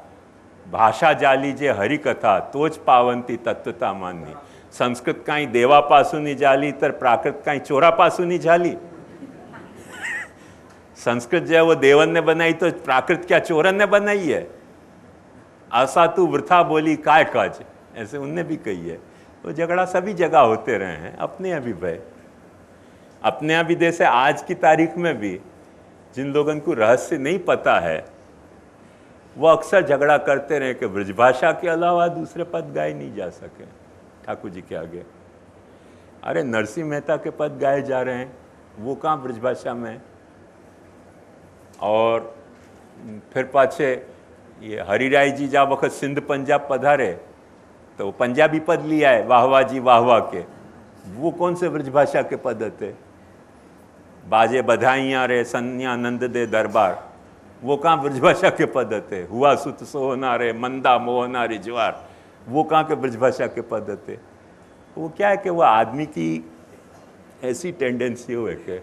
भाषा जाली जे हरिकथा तोच पावंती तत्वता माननी। संस्कृत काही देवापासून झाली तर प्राकृत काही चोरापासून झाली। संस्कृत जो है वो देवन ने बनाई तो प्राकृत क्या चोरन ने बनाई है। आशा तू वृथा बोली काय काज, ऐसे उनने भी कही है। तो झगड़ा सभी जगह होते रहे हैं, अपने यहाँ भी भय, अपने यहाँ भी। जैसे आज की तारीख में भी जिन लोगों को रहस्य नहीं पता है वो अक्सर झगड़ा करते रहे कि ब्रजभाषा के अलावा दूसरे पद गाए नहीं जा सके ठाकुर जी के आगे। अरे नरसिंह मेहता के पद गाए जा रहे हैं, वो कहाँ ब्रजभाषा में। और फिर पाछे ये हरिराय जी जा वक्त सिंध पंजाब पधारे तो वो पंजाबी पद लिया है वाहवा जी वाहवा के, वो कौन से ब्रजभाषा के पद थे। बाजे बधाइयाँ रे सन्या नंद दे दरबार, वो कहाँ ब्रजभाषा के पद थे। हुआ सुत सोहना रे मंदा मोहना रिजवार, वो कहाँ के ब्रजभाषा के पद थे। वो क्या है कि वो आदमी की ऐसी टेंडेंसी हो कि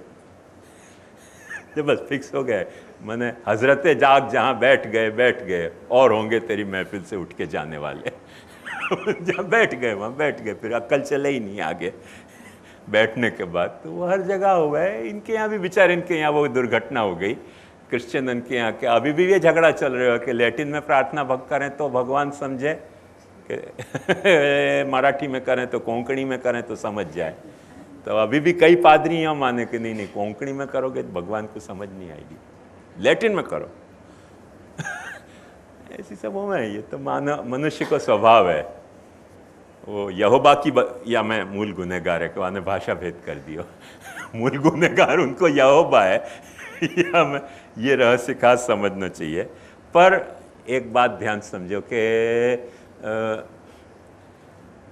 जब बस फिक्स हो गए, मैंने हजरते जाग जहाँ बैठ गए और होंगे तेरी महफिल से उठ के जाने वाले। जहाँ बैठ गए वहाँ बैठ गए, फिर अक्ल चले ही नहीं आगे बैठने के बाद। तो वो हर जगह हो गए। इनके यहाँ भी बेचारे, इनके यहाँ वो दुर्घटना हो गई क्रिश्चियन के यहाँ के। अभी भी ये झगड़ा चल रहा है कि लैटिन में प्रार्थना भक्त करें तो भगवान समझे कि मराठी में करें तो कोंकणी में करें तो समझ जाए। तो अभी भी कई पादरी यहाँ माने कि नहीं नहीं, कोंकणी में करोगे तो भगवान को समझ नहीं आएगी, लैटिन में करो। ऐसी सब वो है, ये तो मनुष्य को स्वभाव है। वो यहोवा की या मैं मूल गुनहगार है, कि भाषा भेद कर दियो। मूल गुनहगार उनको यहोवा है, या मैं ये रहस्य खास समझना चाहिए। पर एक बात ध्यान समझो कि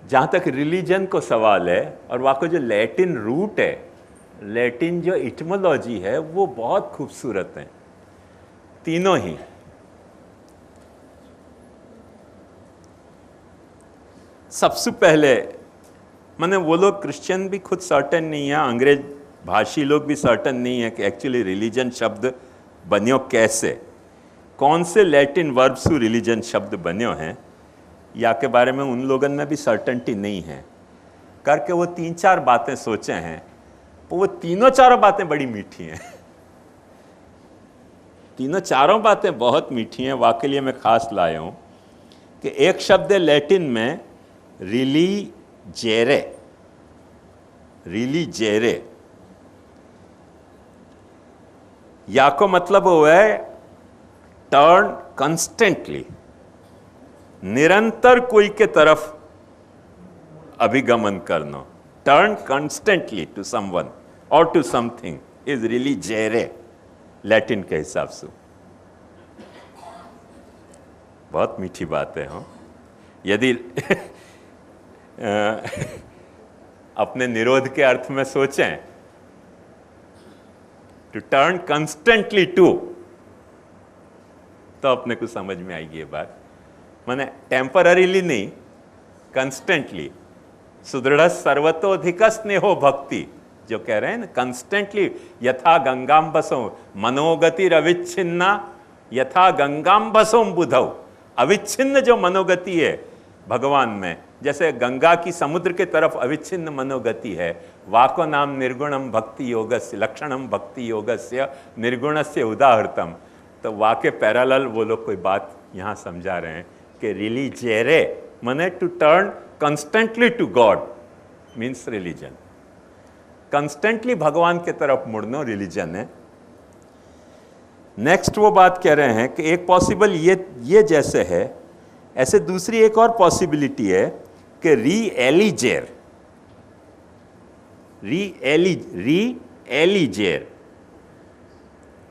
जहाँ तक रिलीजन को सवाल है, और वहाँ को जो लैटिन रूट है, लैटिन जो इटमोलॉजी है, वो बहुत खूबसूरत है तीनों ही। सबसे पहले माने वो लोग क्रिश्चियन भी खुद सर्टन नहीं है, अंग्रेज भाषी लोग भी सर्टन नहीं है कि एक्चुअली रिलीजन शब्द बन्यो कैसे, कौन से लैटिन वर्ब से रिलीजन शब्द बन्यो हैं, या के बारे में उन लोगों में भी सर्टनटी नहीं है। करके वो 3-4 बातें सोचे हैं, तो वो तीनों चारों बातें बड़ी मीठी हैं। तीनों चारों बातें बहुत मीठी हैं। वाकई लिए मैं खास लाया हूँ कि एक शब्द है लैटिन में रिलीजेरे, रिलीजेरे, या को मतलब हुआ है टर्न कंस्टेंटली, निरंतर कोई के तरफ अभिगमन करना। टर्न कंस्टेंटली टू समवन और टू समथिंग इज रिलीजेरे, लैटिन के हिसाब से। बहुत मीठी बात है। हाँ, यदि अपने निरोध के अर्थ में सोचें, टू टर्न कंस्टेंटली टू, तो अपने को समझ में आएगी ये बात। माने टेम्पररीली नहीं, कंस्टेंटली। सुदृढ़ सर्वतोधिक स्नेहो भक्ति जो कह रहे हैं ना, कंस्टेंटली। यथा गंगाम्बसो मनोगति अविच्छिन्ना, यथा गंगाम्बसो बुधौ। अविच्छिन्न जो मनोगति है भगवान में, जैसे गंगा की समुद्र के तरफ अविच्छिन्न मनोगति है, वाको नाम निर्गुणम भक्ति योगस्य, लक्षणम भक्ति योगस्य निर्गुणस्य उदाहृतम। तो वाके पैरेलल वो लोग कोई बात यहाँ समझा रहे हैं कि रिलीजेरे माने to turn constantly to God means religion. Constantly भगवान के तरफ मुड़ना रिलीजन है। नेक्स्ट वो बात कह रहे हैं कि एक पॉसिबल ये जैसे है, ऐसे दूसरी एक और पॉसिबिलिटी है कि री एलिजेर, री एलिजेर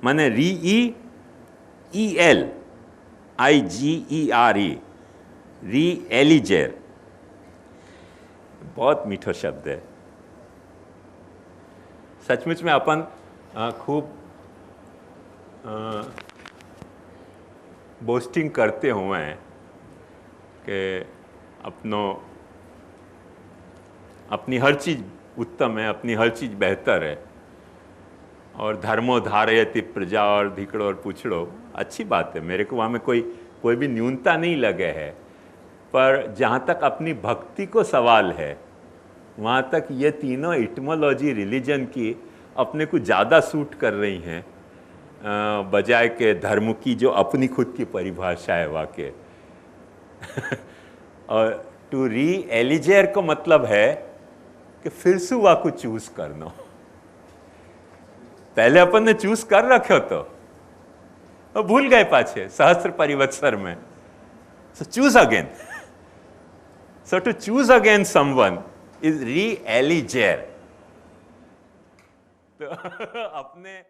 माने REELIGERE, री एलिजेर। बहुत मीठा शब्द है। सचमुच में अपन खूब बोस्टिंग करते हुए हैं कि अपनी हर चीज़ उत्तम है, अपनी हर चीज़ बेहतर है, और धर्मो धारयति प्रजा और धिकड़ो और पुछड़ो, अच्छी बात है। मेरे को वहाँ में कोई भी न्यूनता नहीं लगे है। पर जहाँ तक अपनी भक्ति को सवाल है, वहाँ तक ये तीनों इटमोलॉजी रिलीजन की अपने को ज़्यादा सूट कर रही हैं, बजाय के धर्म की जो अपनी खुद की परिभाषा है वाकई। और टू री एलिजेर को मतलब है कि फिर से वा को चूज करना। पहले अपन ने चूज कर रखे तो भूल गए पाछे सहस्त्र परिवत्सर में। So choose again. So to choose again someone is री एलिजेर। तो अपने